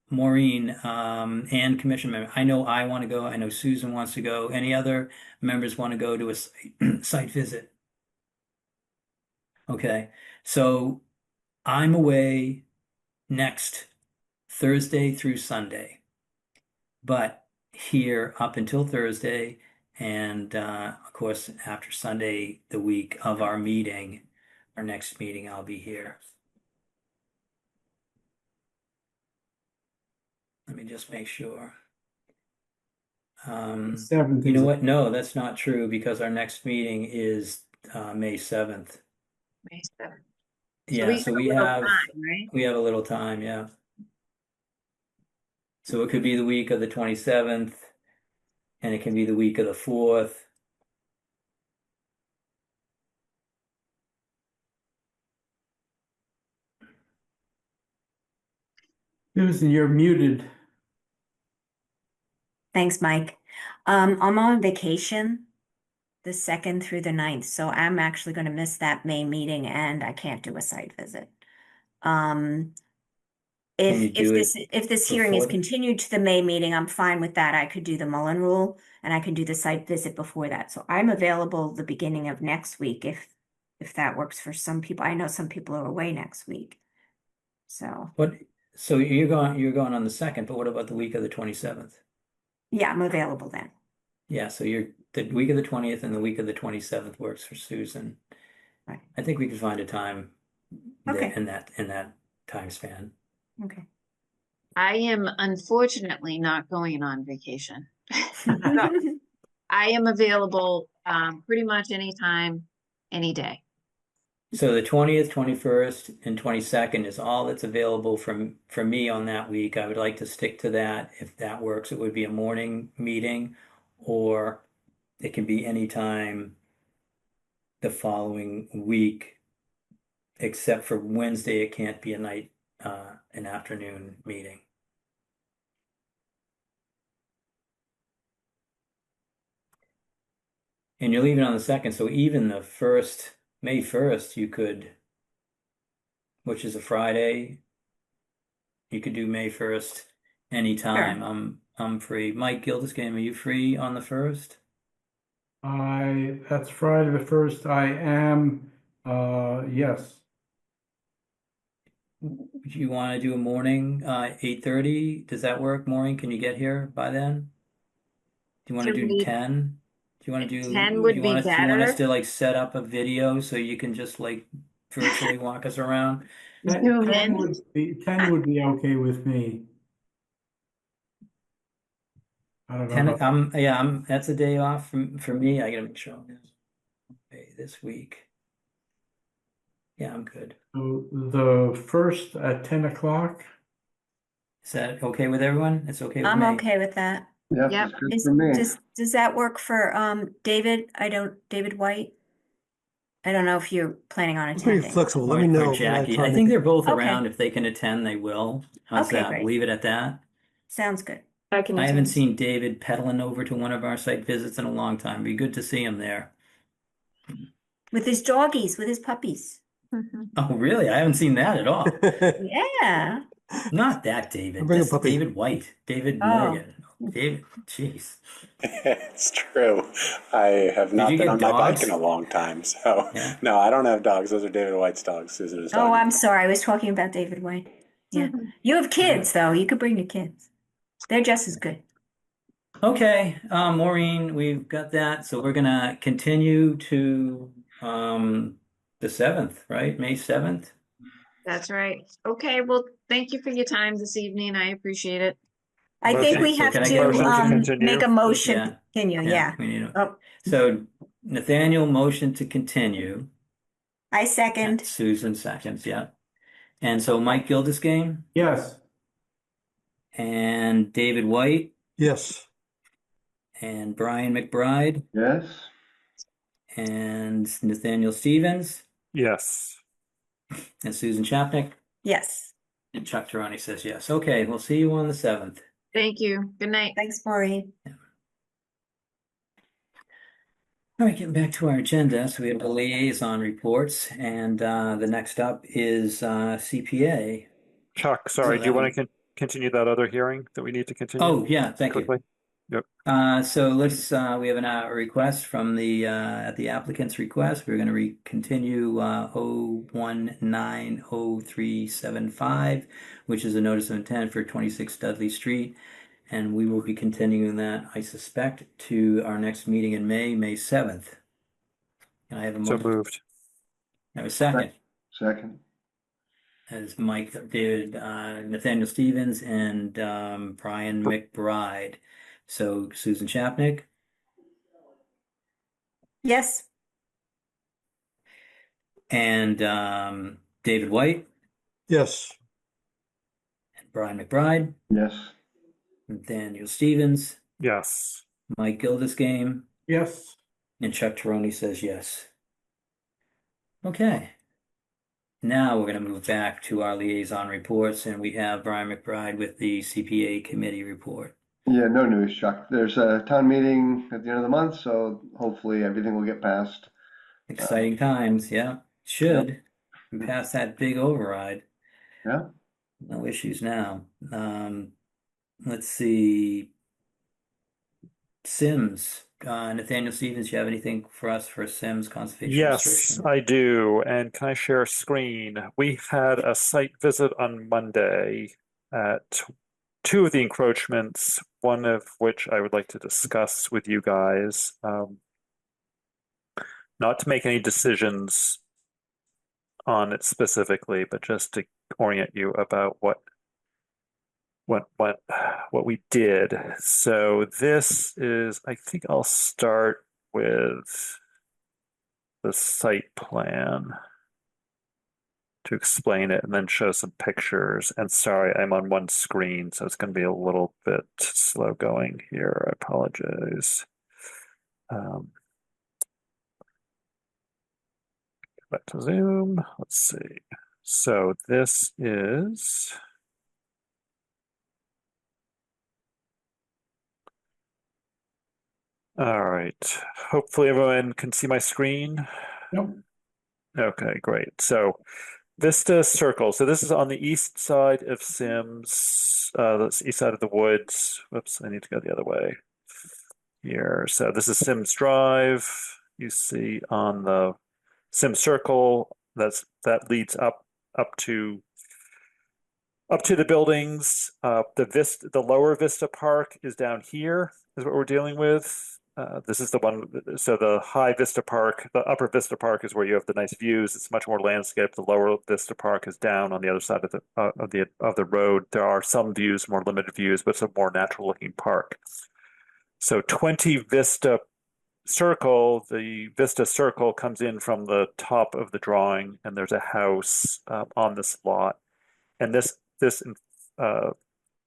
Maureen, and commission member, I know I want to go. I know Susan wants to go. Any other members want to go to a site visit? Okay, so I'm away next Thursday through Sunday, but here up until Thursday, and of course after Sunday, the week of our meeting, our next meeting, I'll be here. Let me just make sure. Seventh You know is what? No, that's not true because our next meeting is May 7th. May 7th. Yeah, we so have a we little have time, right? we have a little time, yeah. So it could be the week of the 27th, and it can be the week of the 4th. Susan, you're muted. Thanks, Mike. I'm on vacation the 2nd through the 9th, so I'm actually going to miss that May meeting and I can't do a site visit. Can you do it If this hearing is before? continued to the May meeting, I'm fine with that. I could do the Mullen Rule and I could do the site visit before that. So I'm available the beginning of next week if that works for some people. I know some people are away next week. So What? So you're going on the 2nd, but what about the week of the 27th? yeah, I'm available then. Yeah, so the week of the 20th and the week of the 27th works for Susan. Right. I think we could find a time Okay. in that time span. Okay. I am unfortunately not going on vacation. I am available pretty much anytime, any day. So the 20th, 21st, and 22nd is all that's available for me on that week. I would like to stick to that. If that works, it would be a morning meeting, or it can be any time the following week, except for Wednesday, it can't be an afternoon meeting. And you're leaving on the 2nd, so even the May 1st, you could, which is a Friday, you could do May 1st anytime. I'm free. Mike Gilderscame, are you free on the 1st? That's Friday the 1st. I am, yes. Do you want to do a morning, 8:30? Does that work? Maureen, can you get here by then? Do you want to Can do we- 10? Do you want to do, 10 do would you be want us, do you want us better. to like set up a video so you can just like virtually walk us around? Zoom 10 in. would be okay with me. I don't know 10, about, yeah, that's a day off for me. I gotta make sure I'm okay this week. Yeah, I'm good. so the 1st at 10 o'clock. Is that okay with everyone? It's okay with I'm me? okay with that. Yep, Yep. it's good Is, for me. does that work for David? David White? I don't know if you're planning on I'm pretty attending. flexible. Let Or, me or know when I Jackie? try I to think make they're it. both Okay. around. If they can attend, they will. How's Okay, that? great. Leave it at that. Sounds good. I can I haven't attend. seen David pedaling over to one of our site visits in a long time. Be good to see him there. With his doggies, with his puppies. Oh, really? I haven't seen that at all. Yeah. Not that I'll David. bring a That's puppy. David White. David Oh. Morgan. David, jeez. It's true. I have Did not you been get on my bike in dogs? a long time, so Yeah. no, I don't have dogs. Those are David White's dogs. Susan is Oh, talking I'm about. sorry. I was talking about David White. Yeah. You have kids, though. You could bring your kids. They're just as good. Okay, Maureen, we've got that. So we're gonna continue to the 7th, right? May 7th. That's right. Okay, well, thank you for your time this evening. I appreciate it. I think Motion, we So have can I get a to motion to motion? continue. make a motion to Yeah. continue. Yeah. We need Oh, so Nathaniel motion to continue. I second. Susan seconds, yeah. And so Mike Gildersgame Yes. and David White Yes. and Brian McBride Yes, and Nathaniel Stevens Yes. and Susan Chapnick Yes. and Chuck Tarani says yes. Okay, we'll see you on the 7th. Thank you. Good night. Thanks, Maureen. All right, getting back to our agenda. So we have the liaison reports, and the next up is CPA. Chuck, sorry, So do you that want to continue that other hearing that we need to continue Oh, yeah, thank you. quickly? Yep. So let's, we have a request from at the applicant's request. We're going to continue 0190375, which is a notice of intent for 26 Dudley Street. And we will be continuing that, I suspect, to our next meeting in May 7th. Can I have a So motion? moved. I have a second. second. As Mike, David, Nathaniel Stevens, and Brian McBride. So Susan Chapnick, Yes. and David White, Yes. and Brian McBride, Yes, Nathaniel Stevens, Yes. Mike Gildersgame, Yes. and Chuck Taroni says yes. Okay. Now we're going to move back to our liaison reports, and we have Brian McBride with the CPA committee report. yeah, no news, Chuck. There's a town meeting at the end of the month, so hopefully everything will get passed. Exciting times, yeah. Should. We passed that big override. Yeah, No issues now. Let's see. Sims. Nathaniel Stevens, you have anything for us for Sims conservation Yes, restriction? I do. And can I share a screen? We had a site visit on Monday at two of the encroachments, one of which I would like to discuss with you guys. Not to make any decisions on it specifically, but just to orient you about what we did. So this is, I think I'll start with the site plan to explain it and then show some pictures. And sorry, I'm on one screen, so it's going to be a little bit slow going here. I apologize. Back to Zoom. Let's see. So this is all right. Hopefully everyone can see my screen. Yep. Okay, great. So Vista Circle. So this is on the east side of Sims, the east side of the woods. Whoops, I need to go the other way here. So this is Sims Drive. You see on the Sims Circle, that leads up to the buildings. The lower Vista Park is down here, is what we're dealing with. This is the one. So the high Vista Park, the upper Vista Park is where you have the nice views. It's much more landscape. The lower Vista Park is down on the other side of the road. There are some views, more limited views, but it's a more natural looking park. So 20 Vista Circle, the Vista Circle comes in from the top of the drawing, and there's a house on this lot. And this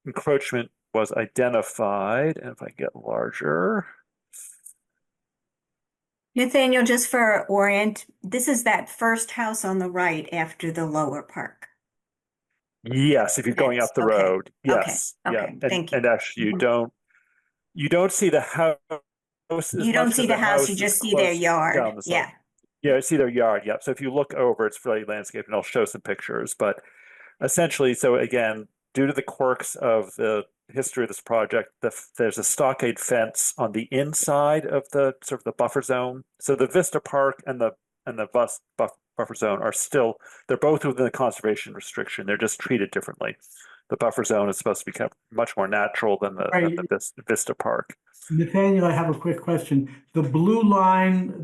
encroachment was identified, and if I get larger, Nathaniel, just for orient, this is that first house on the right after the lower park. yes, if you're going Yes, up the okay, road, yes, yeah, okay, thank you. and actually you don't see the house as You don't much see because the the house, house you is just see their close yard. down the side. Yeah. Yeah, you see their yard. Yep. So if you look over, it's fairly landscaped, and I'll show some pictures. But essentially, so again, due to the quirks of the history of this project, there's a stockade fence on the inside of the sort of the buffer zone. So the Vista Park and the buffer zone are still, they're both within the conservation restriction. They're just treated differently. The buffer zone is supposed to become much more natural than Right. the Vista Park. Nathaniel, I have a quick question. The blue line,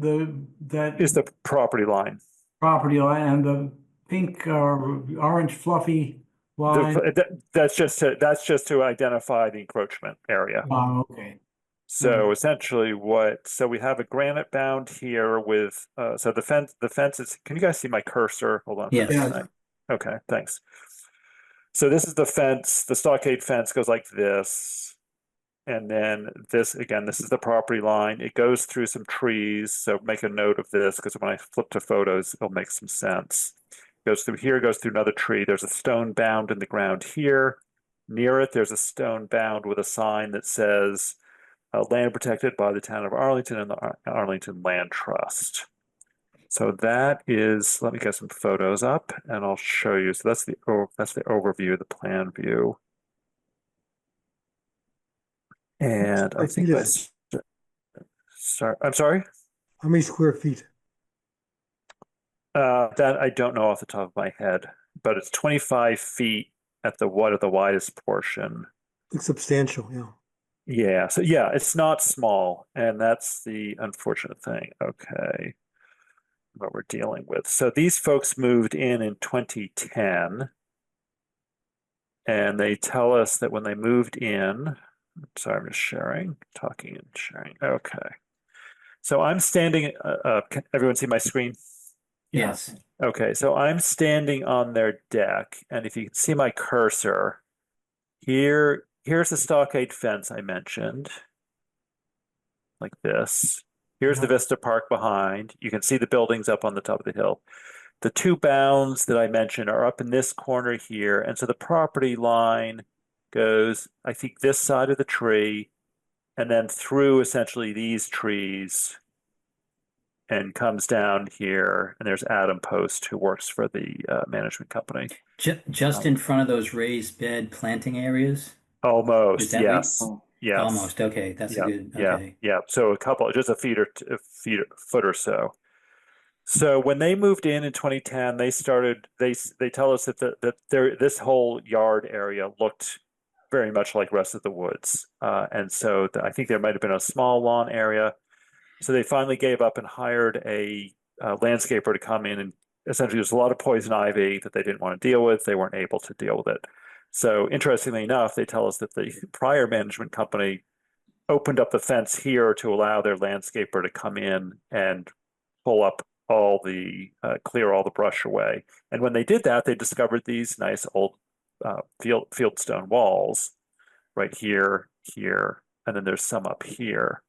that Is the property line. property line, and the pink or orange fluffy line. That's just to identify the encroachment area. Oh, okay. So essentially so we have a granite bound here with, so the fence is, can you guys see my cursor? Hold on. Yes. Yeah. Okay, thanks. So this is the fence, the stockade fence goes like this. And then this is the property line. It goes through some trees. So make a note of this because when I flip to photos, it'll make some sense. Goes through here, goes through another tree. There's a stone bound in the ground here. Near it, there's a stone bound with a sign that says, land protected by the town of Arlington and the Arlington Land Trust. So that is, let me get some photos up and I'll show you. So that's the overview of the plan view. And I think that's, sorry, I'm sorry? How many square feet? That I don't know off the top of my head, but it's 25 feet at the widest portion. Looks substantial, yeah. Yeah, so yeah, it's not small, and that's the unfortunate thing. Okay, what we're dealing with. So these folks moved in 2010, and they tell us that when they moved in, sorry, I'm just sharing, talking and sharing. Okay, so I'm standing. Can everyone see my screen? Yes. Okay, so I'm standing on their deck, and if you can see my cursor, here's the stockade fence I mentioned, like this. Here's the Vista Park behind. You can see the buildings up on the top of the hill. The two bounds that I mentioned are up in this corner here, and so the property line goes, I think, this side of the tree, and then through essentially these trees and comes down here, and there's Adam Post, who works for the management company. Just in front of those raised bed planting areas? Almost, Is that yes. Yes. Almost, okay, that's a good, okay. Yeah. So just a foot or so. So when they moved in 2010, they tell us that this whole yard area looked very much like rest of the woods. And so I think there might have been a small lawn area. So they finally gave up and hired a landscaper to come in, and essentially there's a lot of poison ivy that they didn't want to deal with. They weren't able to deal with it. So interestingly enough, they tell us that the prior management company opened up the fence here to allow their landscaper to come in and pull up all the, clear all the brush away. And when they did that, they discovered these nice old fieldstone walls right here, and then there's some up here.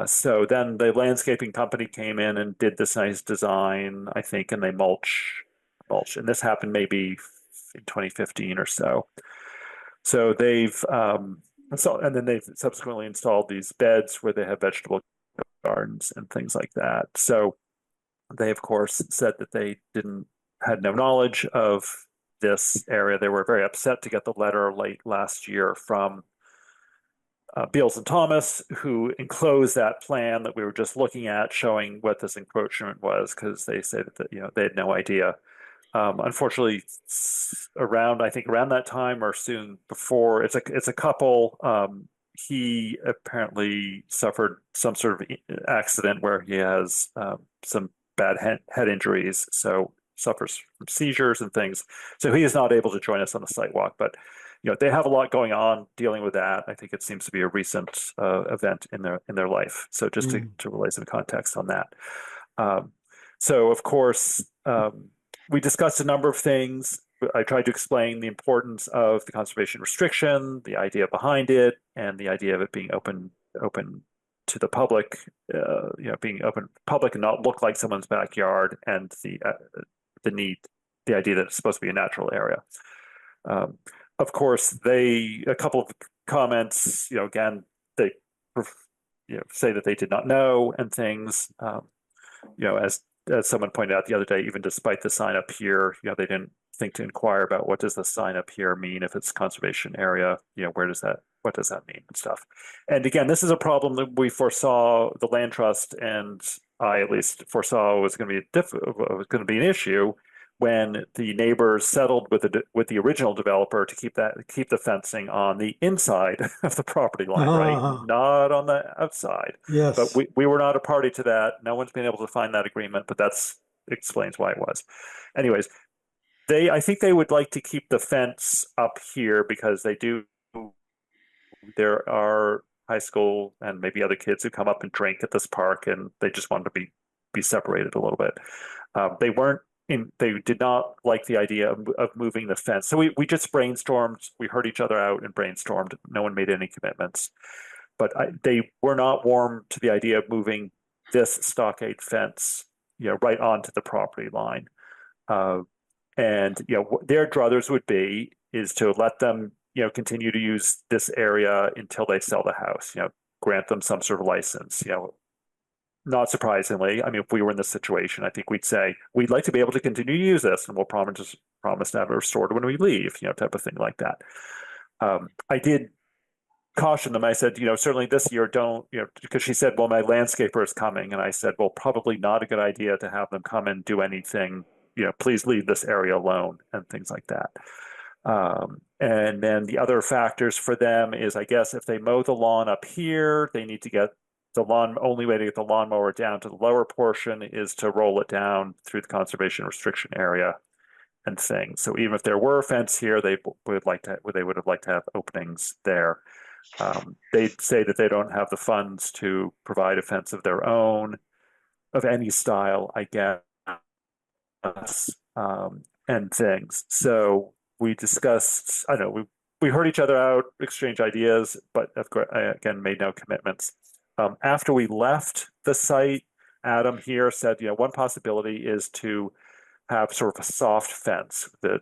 So then the landscaping company came in and did this nice design, I think, and they mulch. And this happened maybe in 2015 or so. So and then they've subsequently installed these beds where they have vegetable gardens and things like that. So they, of course, said that they had no knowledge of this area. They were very upset to get the letter late last year from Beals and Thomas, who enclosed that plan that we were just looking at, showing what this encroachment was, because they said that they had no idea. Unfortunately, around that time or soon before, it's a couple. He apparently suffered some sort of accident where he has some bad head injuries, so suffers from seizures and things. So he is not able to join us on the site walk, but they have a lot going on dealing with that. I think it seems to be a recent event in their life. So just to relay some context on that. So of course, we discussed a number of things. I tried to explain the importance of the conservation restriction, the idea behind it, and the idea of it being open to the public, being open public and not look like someone's backyard, and the idea that it's supposed to be a natural area. Of course, a couple of comments, again, they say that they did not know and things, as someone pointed out the other day, even despite the sign up here, they didn't think to inquire about what does the sign up here mean if it's conservation area, what does that mean and stuff. And again, this is a problem that we foresaw, the land trust and I at least foresaw was going to be an issue when the neighbors settled with the original developer to keep the fencing on the inside of the property line, right? Not on the outside. Yes. But we were not a party to that. No one's been able to find that agreement, but that's explains why it was. Anyways, I think they would like to keep the fence up here because there are high school and maybe other kids who come up and drink at this park, and they just wanted to be separated a little bit. They did not like the idea of moving the fence. So we just brainstormed, we heard each other out and brainstormed. No one made any commitments. But they were not warm to the idea of moving this stockade fence, right onto the property line. And their druthers would be is to let them, continue to use this area until they sell the house, grant them some sort of license, Not surprisingly, I mean, if we were in this situation, I think we'd say, we'd like to be able to continue to use this and we'll promise to have it restored when we leave, type of thing like that. I did caution them. I said, certainly this year don't, because she said, well, my landscaper is coming. And I said, well, probably not a good idea to have them come and do anything, please leave this area alone and things like that. And then the other factors for them is, I guess, if they mow the lawn up here, they need to get only way to get the lawnmower down to the lower portion is to roll it down through the conservation restriction area and things. So even if there were a fence here, they would have liked to have openings there. They say that they don't have the funds to provide a fence of their own, of any style, I guess, and things. So we discussed, I don't know, we heard each other out, exchanged ideas, but of course, I again made no commitments. After we left the site, Adam here said, one possibility is to have sort of a soft fence that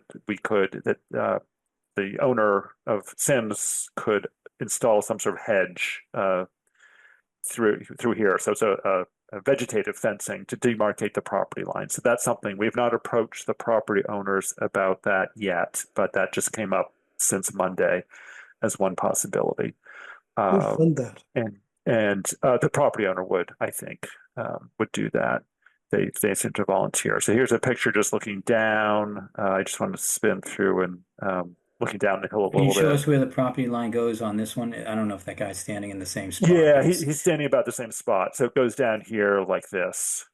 the owner of Sims could install some sort of hedge through here. So it's a vegetative fencing to demarcate the property line. So that's something we've not approached the property owners about that yet, but that just came up since Monday as one possibility. Who'd fund that? And the property owner would do that. They seem to volunteer. So here's a picture just looking down. I just wanted to spin through and looking down the hill a little bit. Can you show us where the property line goes on this one? I don't know if that guy's standing in the same spot. Yeah, he's standing about the same spot. So it goes down here like this.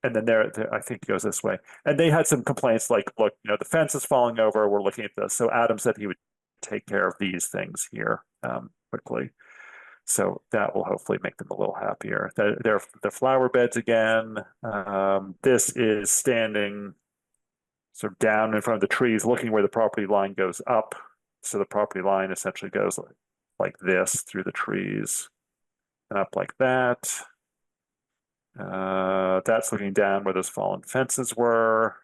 And then there I think it goes this way. And they had some complaints like, look, the fence is falling over. We're looking at this. So Adam said he would take care of these things here quickly. So that will hopefully make them a little happier. The flower beds again. This is standing sort of down in front of the trees, looking where the property line goes up. So the property line essentially goes like this through the trees and up like that. That's looking down where those fallen fences were.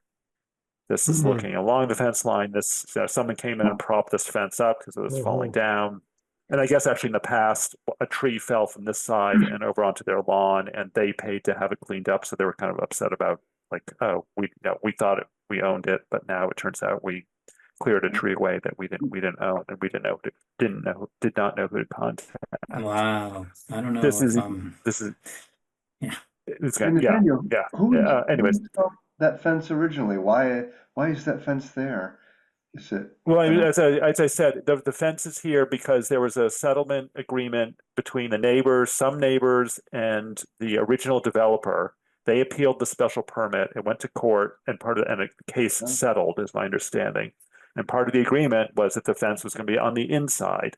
This is looking along the fence line. Someone came in and propped this fence up because it was falling down. And I guess actually in the past, a tree fell from this side and over onto their lawn, and they paid to have it cleaned up. So they were kind of upset about we thought we owned it, but now it turns out we cleared a tree away that we didn't own, and we did not know who to contact. Wow, I don't know. This is yeah. Nathaniel, anyways, who built that fence originally? Why is that fence there? Is it? Well, as I said, the fence is here because there was a settlement agreement between some neighbors and the original developer. They appealed the special permit. It went to court, and the case settled, is my understanding. And part of the agreement was that the fence was going to be on the inside.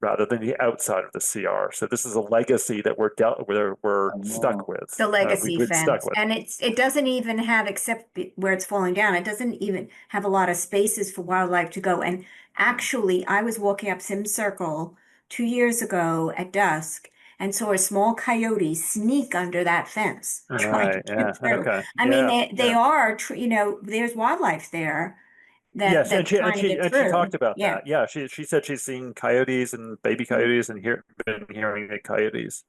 rather than the outside of the CR. So this is a legacy that we're stuck with. The legacy We've been stuck fence, with. and it doesn't even have, except where it's falling down, it doesn't even have a lot of spaces for wildlife to go. And actually, I was walking up Sims Circle 2 years ago at dusk and saw a small coyote sneak under that fence, trying to Right, yeah, get through. okay. I mean, Yeah, they yeah. are, there's wildlife there Yes, and that's trying to get she talked through. about Yeah. that. Yeah, she said she's seen coyotes and baby coyotes and been hearing the coyotes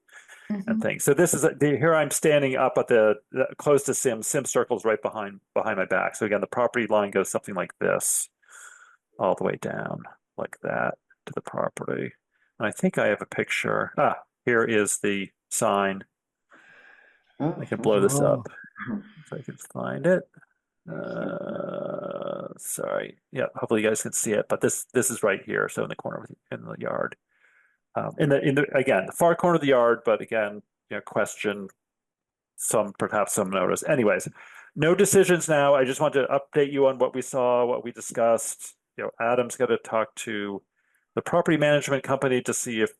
and Mhm. things. So this is here I'm standing up at the close to Sim Circle's right behind my back. So again, the property line goes something like this, all the way down like that to the property. And I think I have a picture. Here is the sign. I can blow this up if I can find it. Sorry. Yeah, hopefully you guys can see it, but this is right here. So in the corner in the yard. In the again, the far corner of the yard, but again, question perhaps some notice. Anyways, no decisions now. I just want to update you on what we saw, what we discussed. Adam's got to talk to the property management company to see if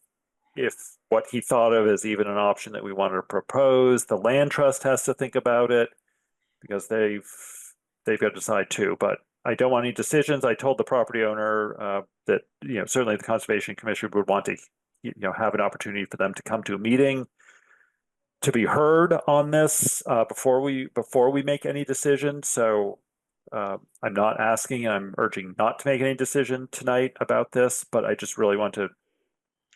what he thought of is even an option that we wanted to propose. The land trust has to think about it because they've got to decide too. But I don't want any decisions. I told the property owner that certainly the Conservation Commission would want to have an opportunity for them to come to a meeting to be heard on this before we make any decision. So I'm not asking, and I'm urging not to make any decision tonight about this, but I just really want to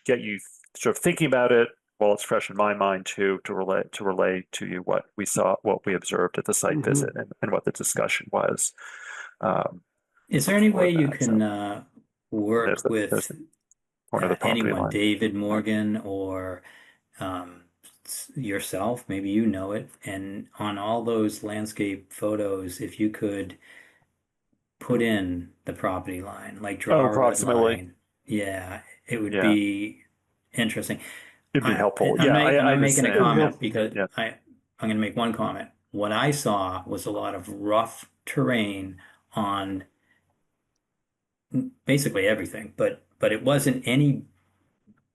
get you sort of thinking about it while it's fresh in my mind too, to relay to you what we saw, what we observed at the site visit, and what the discussion was. Is there any way you that. can work there's with one of the property anyone, line. David Morgan or yourself? Maybe you know it. And on all those landscape photos, if you could put in the property line, like draw a red approximately. line, yeah, it would Yeah. be interesting. It'd be helpful. I'm I making a understand. comment because Yeah. I'm going to make one comment. What I saw was a lot of rough terrain on basically everything, but it wasn't any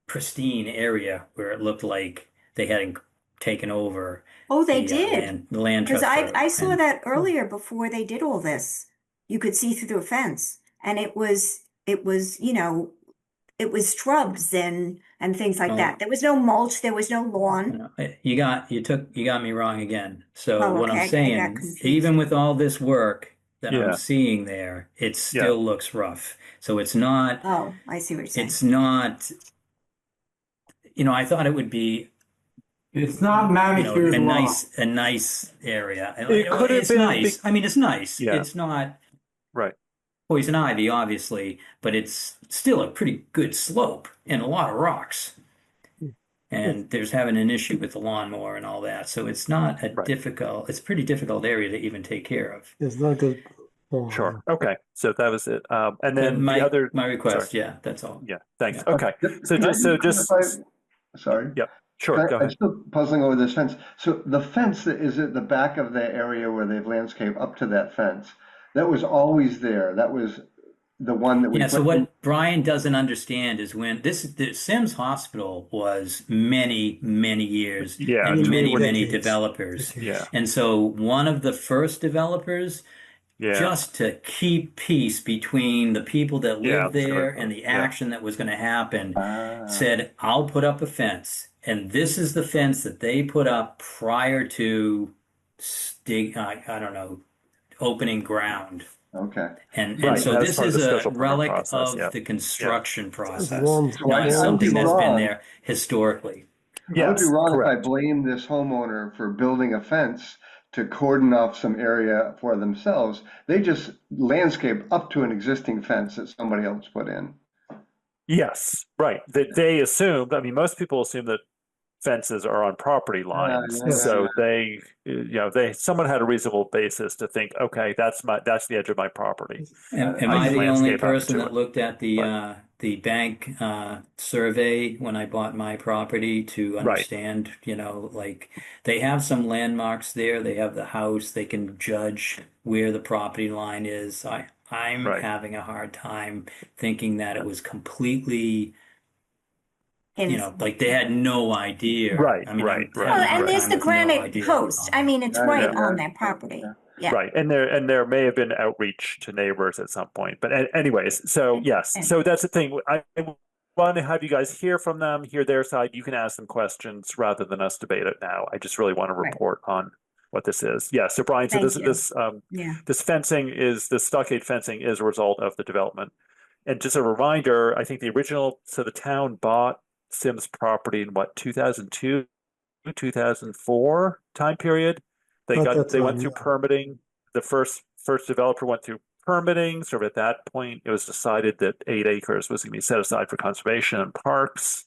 pristine area where it looked like they hadn't taken over Oh, they the did. the land Because trust. I saw and that earlier before they did all this. You could see through a fence, and it was it was shrubs and things like Well, that. There was no mulch, there was no lawn. you got me wrong again. So Oh, what I'm okay, I got saying, confused. even with all this work that I'm Yeah. seeing there, it Yeah. still looks rough. So it's not. Oh, I see what you're saying. It's not. I thought it would be It's not manicured a lawn. nice area. It could have It's been nice. I mean, it's nice. Yeah. It's not Right. poison ivy, obviously, but it's still a pretty good slope and a lot of rocks. And there's having an issue with the lawnmower and all that. So it's not a Right. it's a pretty difficult area to even take care of. It's not good. Sure. Okay. So that was it. And then my the other. my request, Sorry. yeah, that's all. Yeah. Thanks. Yeah. Okay. So Can I just. clarify? Sorry. Yep. Sure. Go I'm ahead. still puzzling over this fence. So the fence that is at the back of the area where they've landscaped up to that fence, that was always there. That was the one that we Yeah, so put in. what Brian doesn't understand is when the Sims Hospital was many, many years Yeah. and many, many Decades. developers. Yeah. And so one of the first developers, Yeah. just to keep peace between the people that Yeah, lived that's good. there and the Yeah. action that was going to happen, Ah, said, I'll put up a fence. And this is the fence that they put up prior to I don't know, opening ground. okay. And Right, so that's this part of is the a special permit relic process, of yeah. the construction process, long- So I not would something be that's been wrong. there historically. I would be Yes. wrong if I Correct. blame this homeowner for building a fence to cordon off some area for themselves. They just landscape up to an existing fence that somebody else put in. Yes. Right. That they assumed. I mean, most people assume that fences are on property lines, yeah, so someone had a reasonable basis to think, okay, that's the edge of my property. Am I I can the only landscape up person to that it. looked at the bank survey when I bought my property to Right. understand, like they have some landmarks there, they have the house, they can judge where the property line is. I'm Right. having a hard time thinking that it was completely like they had no idea. Right, I mean, right, I'm right, Well, having a and hard there's time the with no granite idea. post. I mean, it's Yeah, right yeah, on their yeah, property. yeah. Yeah. right. And there may have been outreach to neighbors at some point. But anyways, so yes, And- so that's the thing. I want to have you guys hear from them, hear their side. You can ask them questions rather than us debate it now. I just really want to Right. report on what this is. Yeah. So Brian, so Thank you. Yeah. this stockade fencing is a result of the development. And just a reminder, I think the town bought Sims property in what, 2002, 2004 time period. About that They went time, through yeah. permitting. The first developer went through permitting. Sort of at that point, it was decided that 8 acres was going to be set aside for conservation and parks.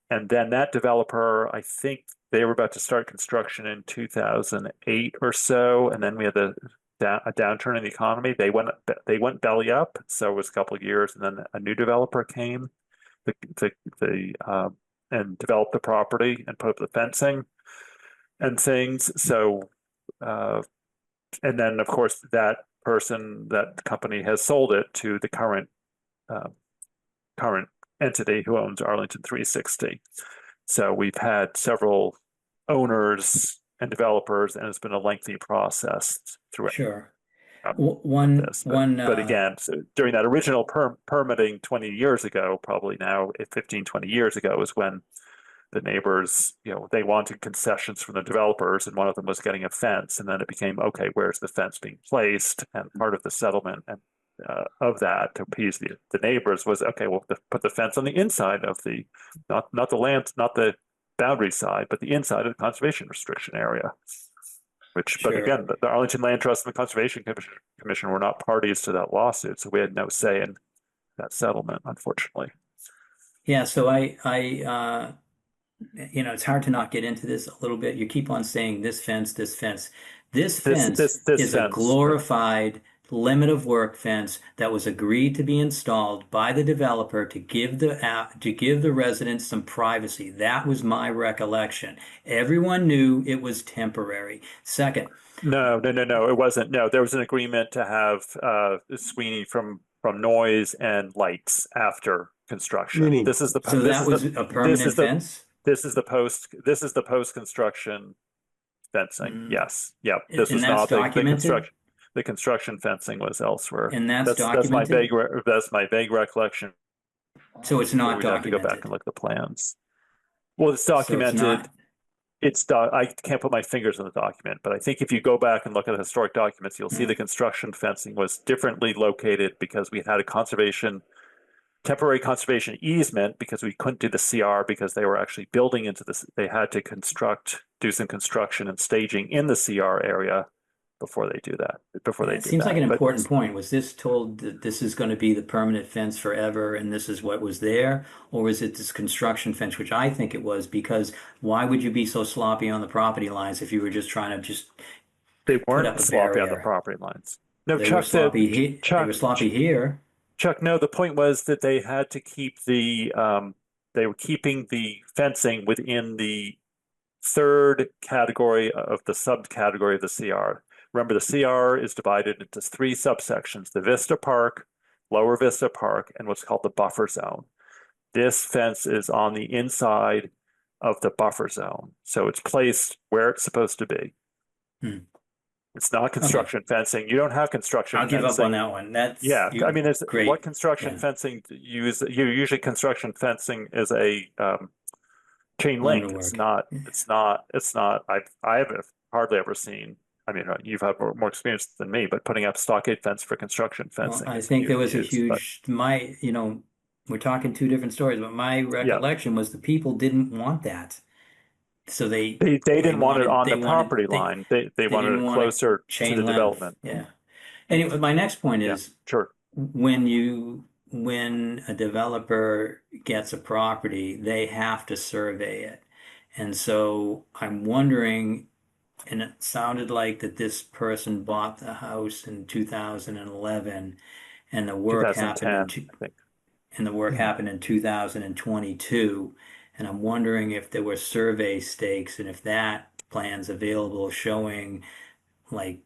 And then that developer, I think they were about to start construction in 2008 or so, and then we had a downturn in the economy. They went belly up, so it was a couple of years, and then a new developer came, and developed the property and put up the fencing and things. So, and then of course that company has sold it to the uh, current entity who owns Arlington 360. So we've had several owners and developers, and it's been a lengthy process throughout Sure. this. But One, again, so during that original permitting 20 years ago, probably now 15, 20 years ago, is when the neighbors, they wanted concessions from the developers, and one of them was getting a fence. And then it became, okay, where's the fence being placed? And part of the settlement and of that to appease the neighbors was, okay, well, put the fence on the inside of not the land, not the boundary side, but the inside of the conservation restriction area. But sure. again, the Arlington Land Trust and the Conservation Commission were not parties to that lawsuit, so we had no say in that settlement, unfortunately. Yeah, so it's hard to not get into this a little bit. You keep on saying this fence, this fence. This fence This is a fence, glorified limit of work fence that was agreed to be installed by the developer to give the residents some privacy. That was my recollection. Everyone knew it was temporary. Second, No, it wasn't. No, there was an agreement to have screening from noise and lights after construction. Meaning, so that was a permanent fence? This is the post construction fencing. Yes. Yep. This And was that's not the documented? construction. The construction fencing was elsewhere. And that's That's my documented? that's my vague recollection. So it's not We'd have to go back documented. and look at the plans. Well, it's So it's documented. not. I can't put my fingers on the document, but I think if you go back and look at the historic documents, you'll see the construction fencing was differently located because we had a temporary conservation easement because we couldn't do the CR because they were actually building into this. They had to do some construction and staging in the CR area before they do that. It seems like an important point. Was this told that this is going to be the permanent fence forever and this is what was there? Or was it this construction fence, which I think it was, because why would you be so sloppy on the property lines if you were just trying to they put up weren't a sloppy on the barrier? property lines. No, They were Chuck said, sloppy. They were sloppy here. Chuck, no, the point was that they had to keep they were keeping the fencing within the third category of the subcategory of the CR. Remember, the CR is divided into 3 subsections: the Vista Park, Lower Vista Park, and what's called the buffer zone. This fence is on the inside of the buffer zone, so it's placed where it's supposed to be. It's not construction fencing. You don't have construction I'll give up fencing. on that one. That's I mean, great. what construction fencing usually construction fencing is a chain link. It's not. I haven't hardly ever seen. I mean, you've had more experience than me, but putting up stockade fence for construction fencing. I think there was a huge, we're talking 2 different stories, but my recollection was the people didn't want that. So they didn't want it on the property they- line. They wanted didn't it want closer to chain the length. development. Yeah. Anyway, my next point Yeah, is sure. when a developer gets a property, they have to survey it. And so I'm wondering, and it sounded like that this person bought the house in 2011 and the work happened 2010, I think. and the work happened in 2022. And I'm wondering if there were survey stakes and if that plan's available showing like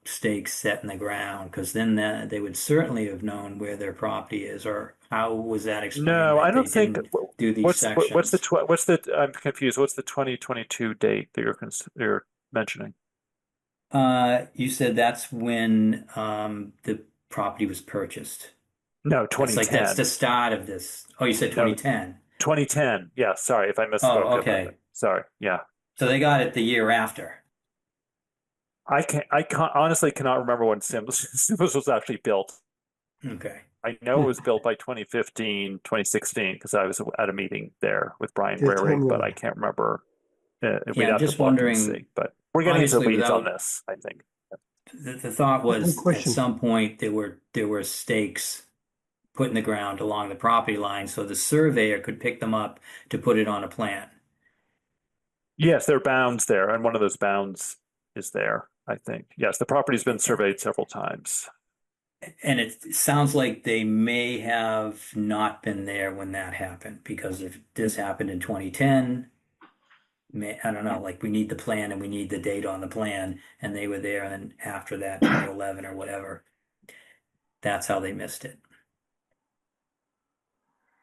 stakes set in the ground, because then they would certainly have known where their property is or how was that explained No, I that they don't think. didn't do these sections? I'm confused. What's the 2022 date that you're mentioning? You said that's when the property was purchased. No, That's 2010. the start of this. Oh, you said No, 2010. 2010. Yeah, sorry if I misspoke. Oh, okay. Sorry. Yeah. So they got it the year after. I can't honestly cannot remember when Sims was actually built. Okay. I know it was built by 2015, 2016, because I was at a meeting there with Brian The Rary, but I timeline. can't remember. We'd Yeah, I'm have to just look and wondering, see. But we're getting into the obviously weeds on without this, I think. the thought One was at question. some point there were stakes put in the ground along the property line so the surveyor could pick them up to put it on a plan. Yes, there are bounds there, and one of those bounds is there, I think. Yes, the property's been surveyed several times. And it sounds like they may have not been there when that happened, because if this happened in 2010, I don't know, like we need the plan and we need the date on the plan, and they were there, and then after that, 2011 or whatever, that's how they missed it.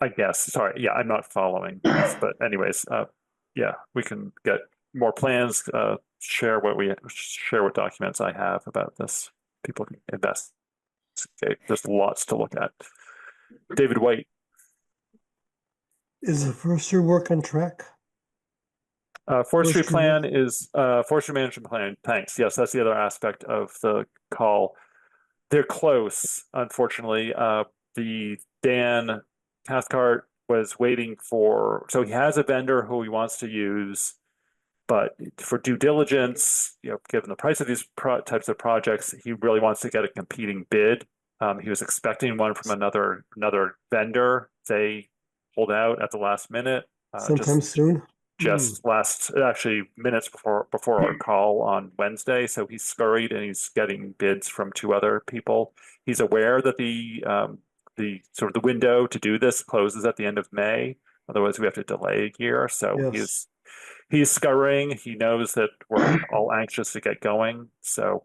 I guess. Sorry. Yeah, I'm not following this, but anyways, yeah, we can get more plans, share what documents I have about this. People can investigate. There's lots to look at. David White. Is the forestry work on track? Forestry Forestry plan is forestry management plan. Thanks. Yes, that's the other aspect of the call. They're close, unfortunately. The Dan Cathcart was waiting for, so he has a vendor who he wants to use, but for due diligence, given the price of these types of projects, he really wants to get a competing bid. He was expecting one from another vendor. They pulled out at the last minute. Sometime soon? Just actually minutes before our call on Wednesday. So he's scurried and he's getting bids from two other people. He's aware that the sort of the window to do this closes at the end of May. Otherwise, we have to delay a year. So Yes. he's scurrying. He knows that we're all anxious to get going. So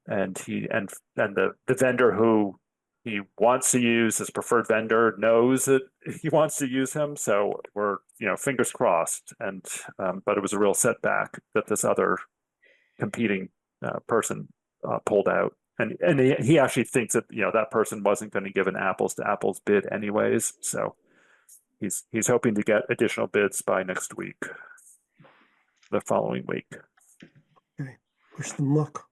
and the vendor who he wants to use, his preferred vendor, knows that he wants to use him. So we're, fingers crossed. And but it was a real setback that this other competing person pulled out. And he actually thinks that that person wasn't going to give an apples to apples bid anyways. So he's hoping to get additional bids by next week, the following week. Okay. Wish them luck.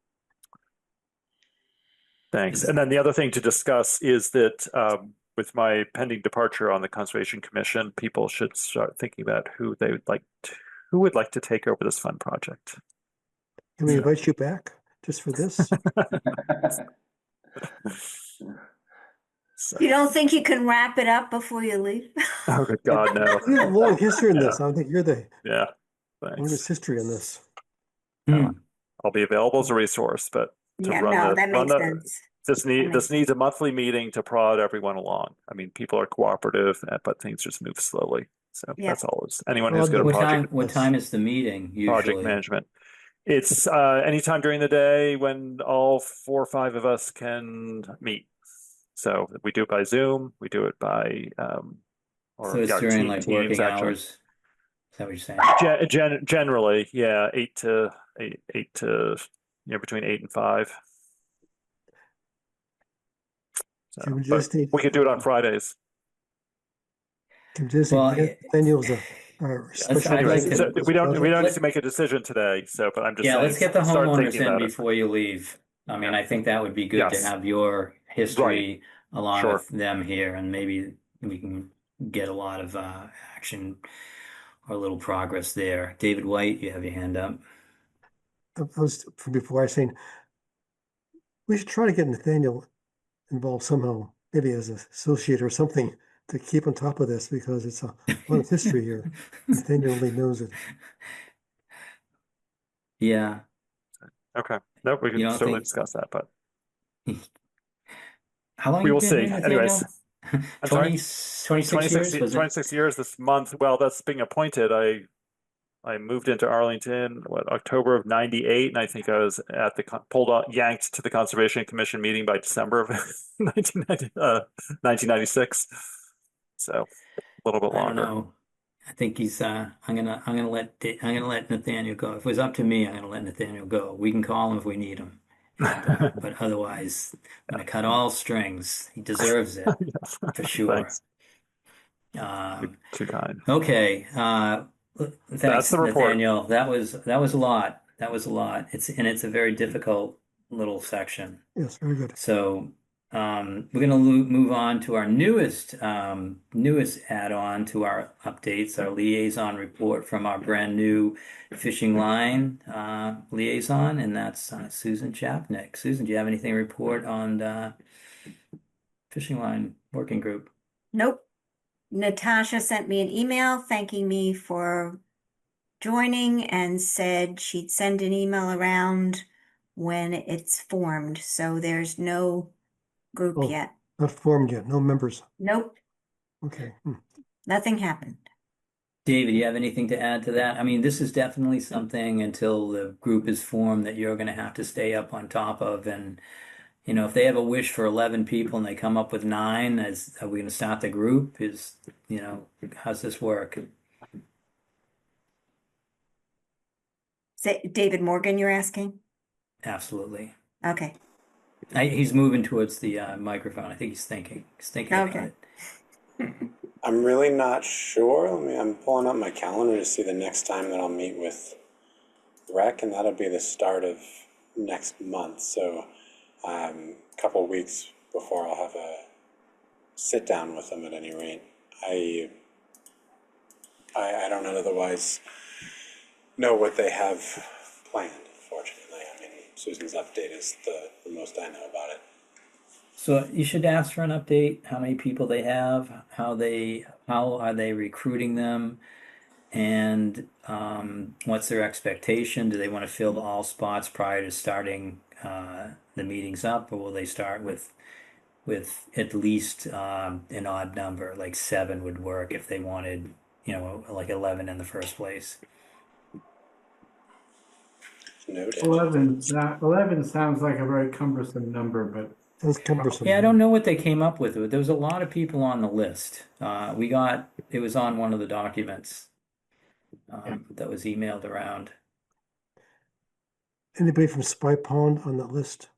Thanks. And then the other thing to discuss is that with my pending departure on the Conservation Commission, people should start thinking about who would like to take over this fun project. Can we invite you back just for this? You don't think you can wrap it up before you leave? Oh, good God, no. You have a long history in this. I don't think you're the longest Thanks. history in this. I'll be available as a resource, but to run that makes sense. This needs a monthly meeting to prod everyone along. I mean, people are cooperative, but things just move slowly. So that's all. Anyone who's good at project. What time is the meeting usually? Project management. It's anytime during the day when all 4 or 5 of us can meet. So we do it by Zoom. We do it by so it's during like working hours. Is that what you're saying? Generally, yeah, 8 to between 8 and 5. So, we could do it on Fridays. Daniel's we don't need to make a decision today. So, but I'm just saying. Let's get the homeowners in before you leave. I mean, I think that would be good to have your history along with them here, and maybe we can get a lot of action or a little progress there. David White, you have your hand up. I was from before I was saying we should try to get Nathaniel involved somehow, maybe as an associate or something, to keep on top of this, because it's a lot of history here. Nathaniel only knows it. Yeah. Okay. No, we can certainly discuss that, but how long we will see. Anyways, 26 years. 26 years this month. Well, that's being appointed. I moved into Arlington, October of 98, and I think I was at the yanked to the Conservation Commission meeting by December of 1996. So a little bit I don't longer. know. I think he's, I'm gonna let Nathaniel go. If it was up to me, I'm gonna let Nathaniel go. We can call him if we need him. But otherwise, I'm gonna cut all strings. He deserves it Yes. for sure. Thanks. Um, Too kind. okay, That's thanks, the report. Nathaniel. That was a lot. That was a lot. It's a very difficult little section. Yes, very good. So we're going to move on to our newest add-on to our updates, our liaison report from our brand new fishing line liaison, and that's Susan Chapnick. Susan, do you have anything to report on the fishing line working group? Nope. Natasha sent me an email thanking me for joining and said she'd send an email around when it's formed. So there's no group Oh. yet. Not formed yet, no members. Nope, Okay. nothing happened. David, you have anything to add to that? I mean, this is definitely something until the group is formed that you're going to have to stay up on top of. And, if they have a wish for 11 people and they come up with 9, are we going to start the group? How's this work? David Morgan, you're asking? Absolutely. Okay. He's moving towards the microphone. I think he's thinking. About Okay. it. I'm really not sure. I'm pulling up my calendar to see the next time that I'll meet with Rec, and that'll be the start of next month. So a couple weeks before I'll have a sit down with them at any rate. I don't otherwise know what they have planned, fortunately. I mean, Susan's update is the most I know about it. So you should ask for an update, how many people they have, how are they recruiting them, and what's their expectation? Do they want to fill all spots prior to starting the meetings up, or will they start with at least an odd number, like 7 would work if they wanted, like 11 in the first place? Noted. 11 sounds like a very cumbersome number, but Sounds cumbersome. Yeah, I don't know what they came up with. There was a lot of people on the list. It was on one of the documents that was emailed around. Anybody from Spy Pond on that list?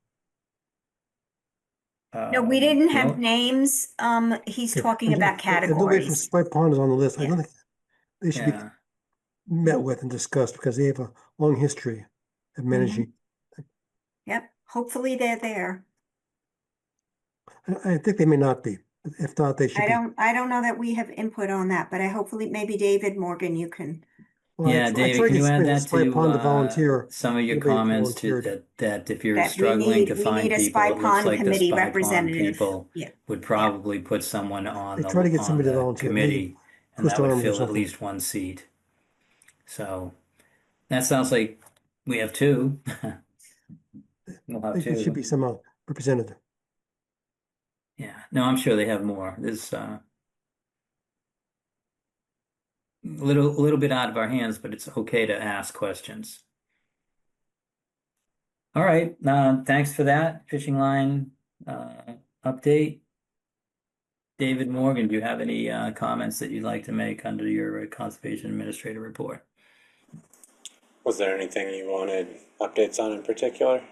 No, we didn't have No? names. He's Okay. talking about If nobody from categories. Spy Pond is on the list, I don't think they should be Yeah. met with and discussed because they have a long history of managing. Yep, hopefully they're there. I think they may not be. If not, they should be. I don't know that we have input on that, but hopefully maybe David Morgan, you can. Well, Yeah, I David, tried can to you get add somebody from that Spy Pond to to volunteer. some of your Nobody comments to volunteered. that if you're That struggling to we find need a people, Spy it looks Pond like the committee Spy Pond representative. people Yeah. would probably put someone on I try to get somebody to the volunteer, maybe committee, and twist that would arms or fill at something. least 1 seat. So that sounds like we have 2. We'll I have think it should 2. be somehow represented. Yeah, no, I'm sure they have more. There's little bit out of our hands, but it's okay to ask questions. All right, thanks for that fishing line update. David Morgan, do you have any comments that you'd like to make under your conservation administrator report? Was there anything you wanted updates on in particular?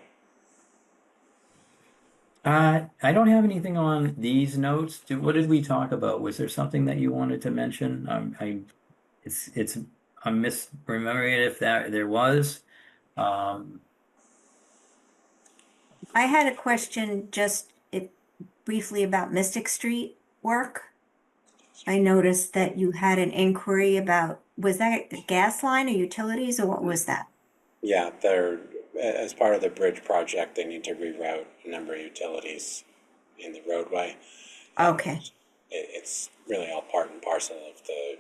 I don't have anything on these notes. What did we talk about? Was there something that you wanted to mention? I'm misremembering it if there was. I had a question briefly about Mystic Street work. I noticed that you had an inquiry about, was that a gas line or utilities, or what was that? Yeah, as part of the bridge project, they need to reroute a number of utilities in the roadway. Okay, It's really all part and parcel of the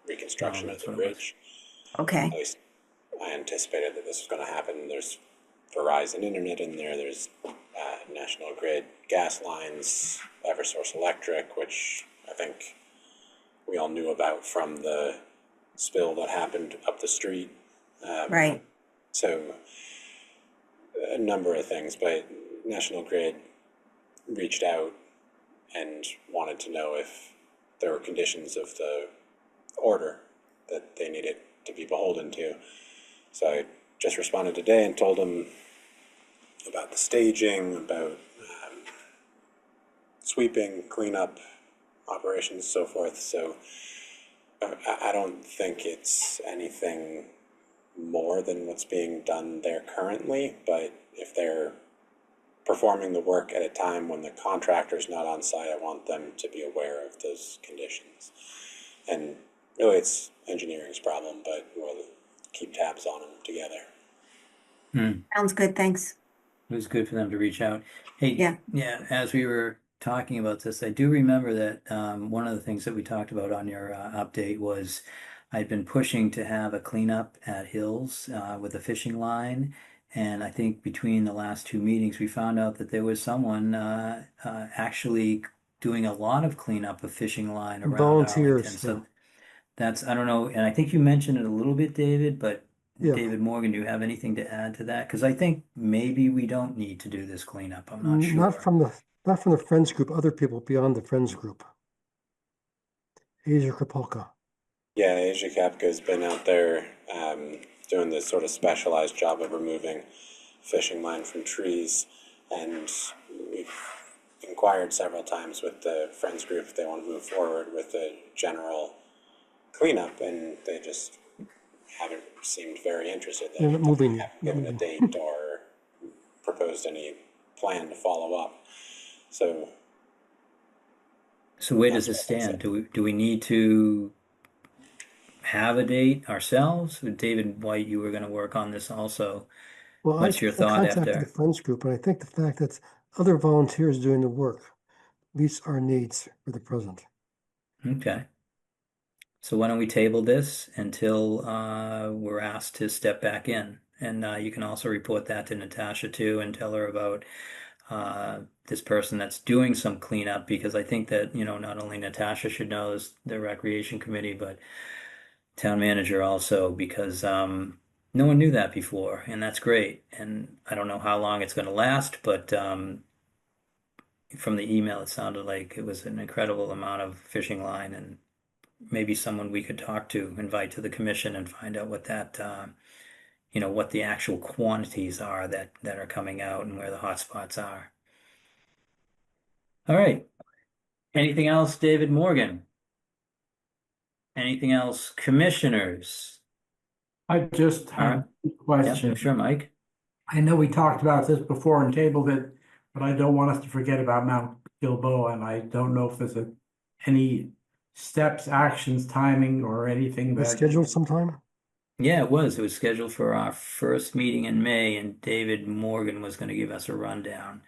reconstruction of that's the what it was. bridge. okay, At least I anticipated that this was going to happen. There's Verizon Internet in there. There's National Grid gas lines, Eversource Electric, which I think we all knew about from the spill that happened up the street. Right. So a number of things, but National Grid reached out and wanted to know if there were conditions of the order that they needed to be beholden to. So I just responded today and told them about the staging, about sweeping, cleanup operations, so forth. So I don't think it's anything more than what's being done there currently, but if they're performing the work at a time when the contractor's not on site, I want them to be aware of those conditions. And really it's engineering's problem, but we'll keep tabs on them together. Sounds good, thanks. It was good for them to reach out. Hey, Yeah. as we were talking about this, I do remember that one of the things that we talked about on your update was I'd been pushing to have a cleanup at Hills with a fishing line. And I think between the last two meetings, we found out that there was someone actually doing a lot of cleanup of fishing line around Volunteers, Arlington. So that's, I don't know, and I think you mentioned it a little bit, David, but Yeah. David Morgan, do you have anything to add to that? Because I think maybe we don't need to do this cleanup. I'm not sure. Not from the Friends group, other people beyond the Friends group. Asia Krapalka. Yeah, Asia Kapka's been out there doing this sort of specialized job of removing fishing line from trees, and we've inquired several times with the Friends group if they want to move forward with a general cleanup, and they just haven't seemed very interested. They They're not moving. haven't given a date or proposed any plan to follow up. So where does that's this what I stand? said. Do we need to have a date ourselves? With David White, you were going to work on this also. Well, What's your I thought contacted after? the Friends group, and I think the fact that other volunteers doing the work meets our needs for the present. Okay. So why don't we table this until we're asked to step back in? And you can also report that to Natasha too and tell her about this person that's doing some cleanup, because I think that, not only Natasha should know as the recreation committee, but town manager also, because no one knew that before, and that's great. And I don't know how long it's going to last, but from the email, it sounded like it was an incredible amount of fishing line, and maybe someone we could talk to, invite to the commission and find out what that, what the actual quantities are that are coming out and where the hot spots are. All right. Anything else, David Morgan? Anything else, commissioners? I just All right. have a question. Yeah, sure, Mike. I know we talked about this before and tabled it, but I don't want us to forget about Mount Gilboa, and I don't know if there's any steps, actions, timing, or anything Was that. scheduled sometime? Yeah, it was. It was scheduled for our first meeting in May, and David Morgan was going to give us a rundown.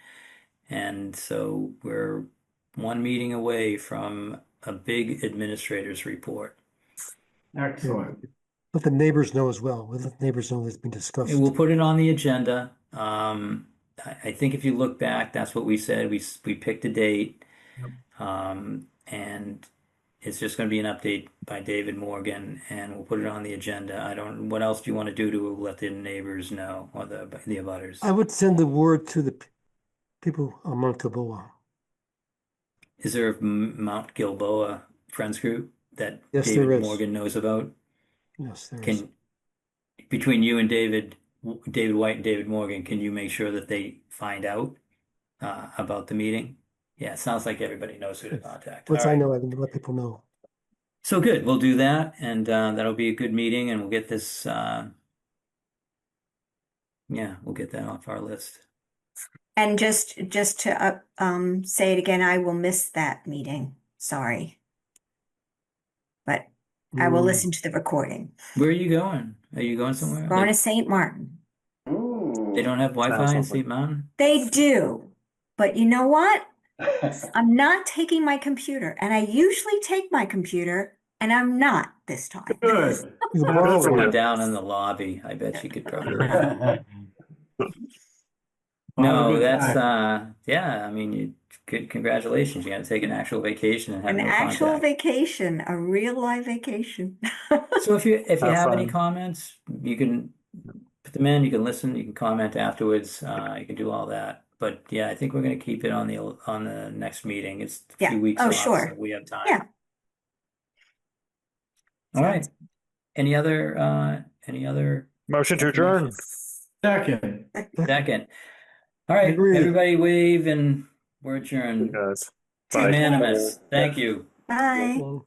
And so we're one meeting away from a big administrator's report. Excellent. Let the neighbors know as well. We'll let the neighbors know it's been discussed. And we'll put it on the agenda. I think if you look back, that's what we said. We picked a date. Yep. And it's just going to be an update by David Morgan, and we'll put it on the agenda. What else do you want to do to let the neighbors know, or the abutters? I would send the word to the people on Mount Gilboa. Is there a Mount Gilboa Friends group that Yes, there David is. Morgan knows about? Yes, there is. Between you and David White and David Morgan, can you make sure that they find out about the meeting? Yeah, it sounds like everybody knows who to contact. Once All I right. know, I can let people know. So good, we'll do that, and that'll be a good meeting, and we'll get this, we'll get that off our list. And just to say it again, I will miss that meeting. Sorry. But I will listen to the recording. Where are you going? Are you going somewhere? Going to St. Martin. They don't have Wi-Fi in St. Martin? They do. But you know what? I'm not taking my computer, and I usually take my computer, and I'm not this time. Good. You can borrow Someone it. down in the lobby. I bet you could probably. No, good that's time. yeah, I mean, good congratulations. You got to take an actual vacation and have An no actual contact. vacation, a real live vacation. So if you Have have any fun. comments, you can put them in, you can listen, you can comment afterwards, you can do all that. But yeah, I think we're gonna keep it on the next meeting. It's a Yeah. few weeks Oh, off, so sure. we have time. Yeah. All right. Sounds- Any other Motion to adjourn. information? Second. Second. All right, Agreed. everybody wave and we're You adjourned. guys. Bye. Unanimous. Thank you. Bye. Well,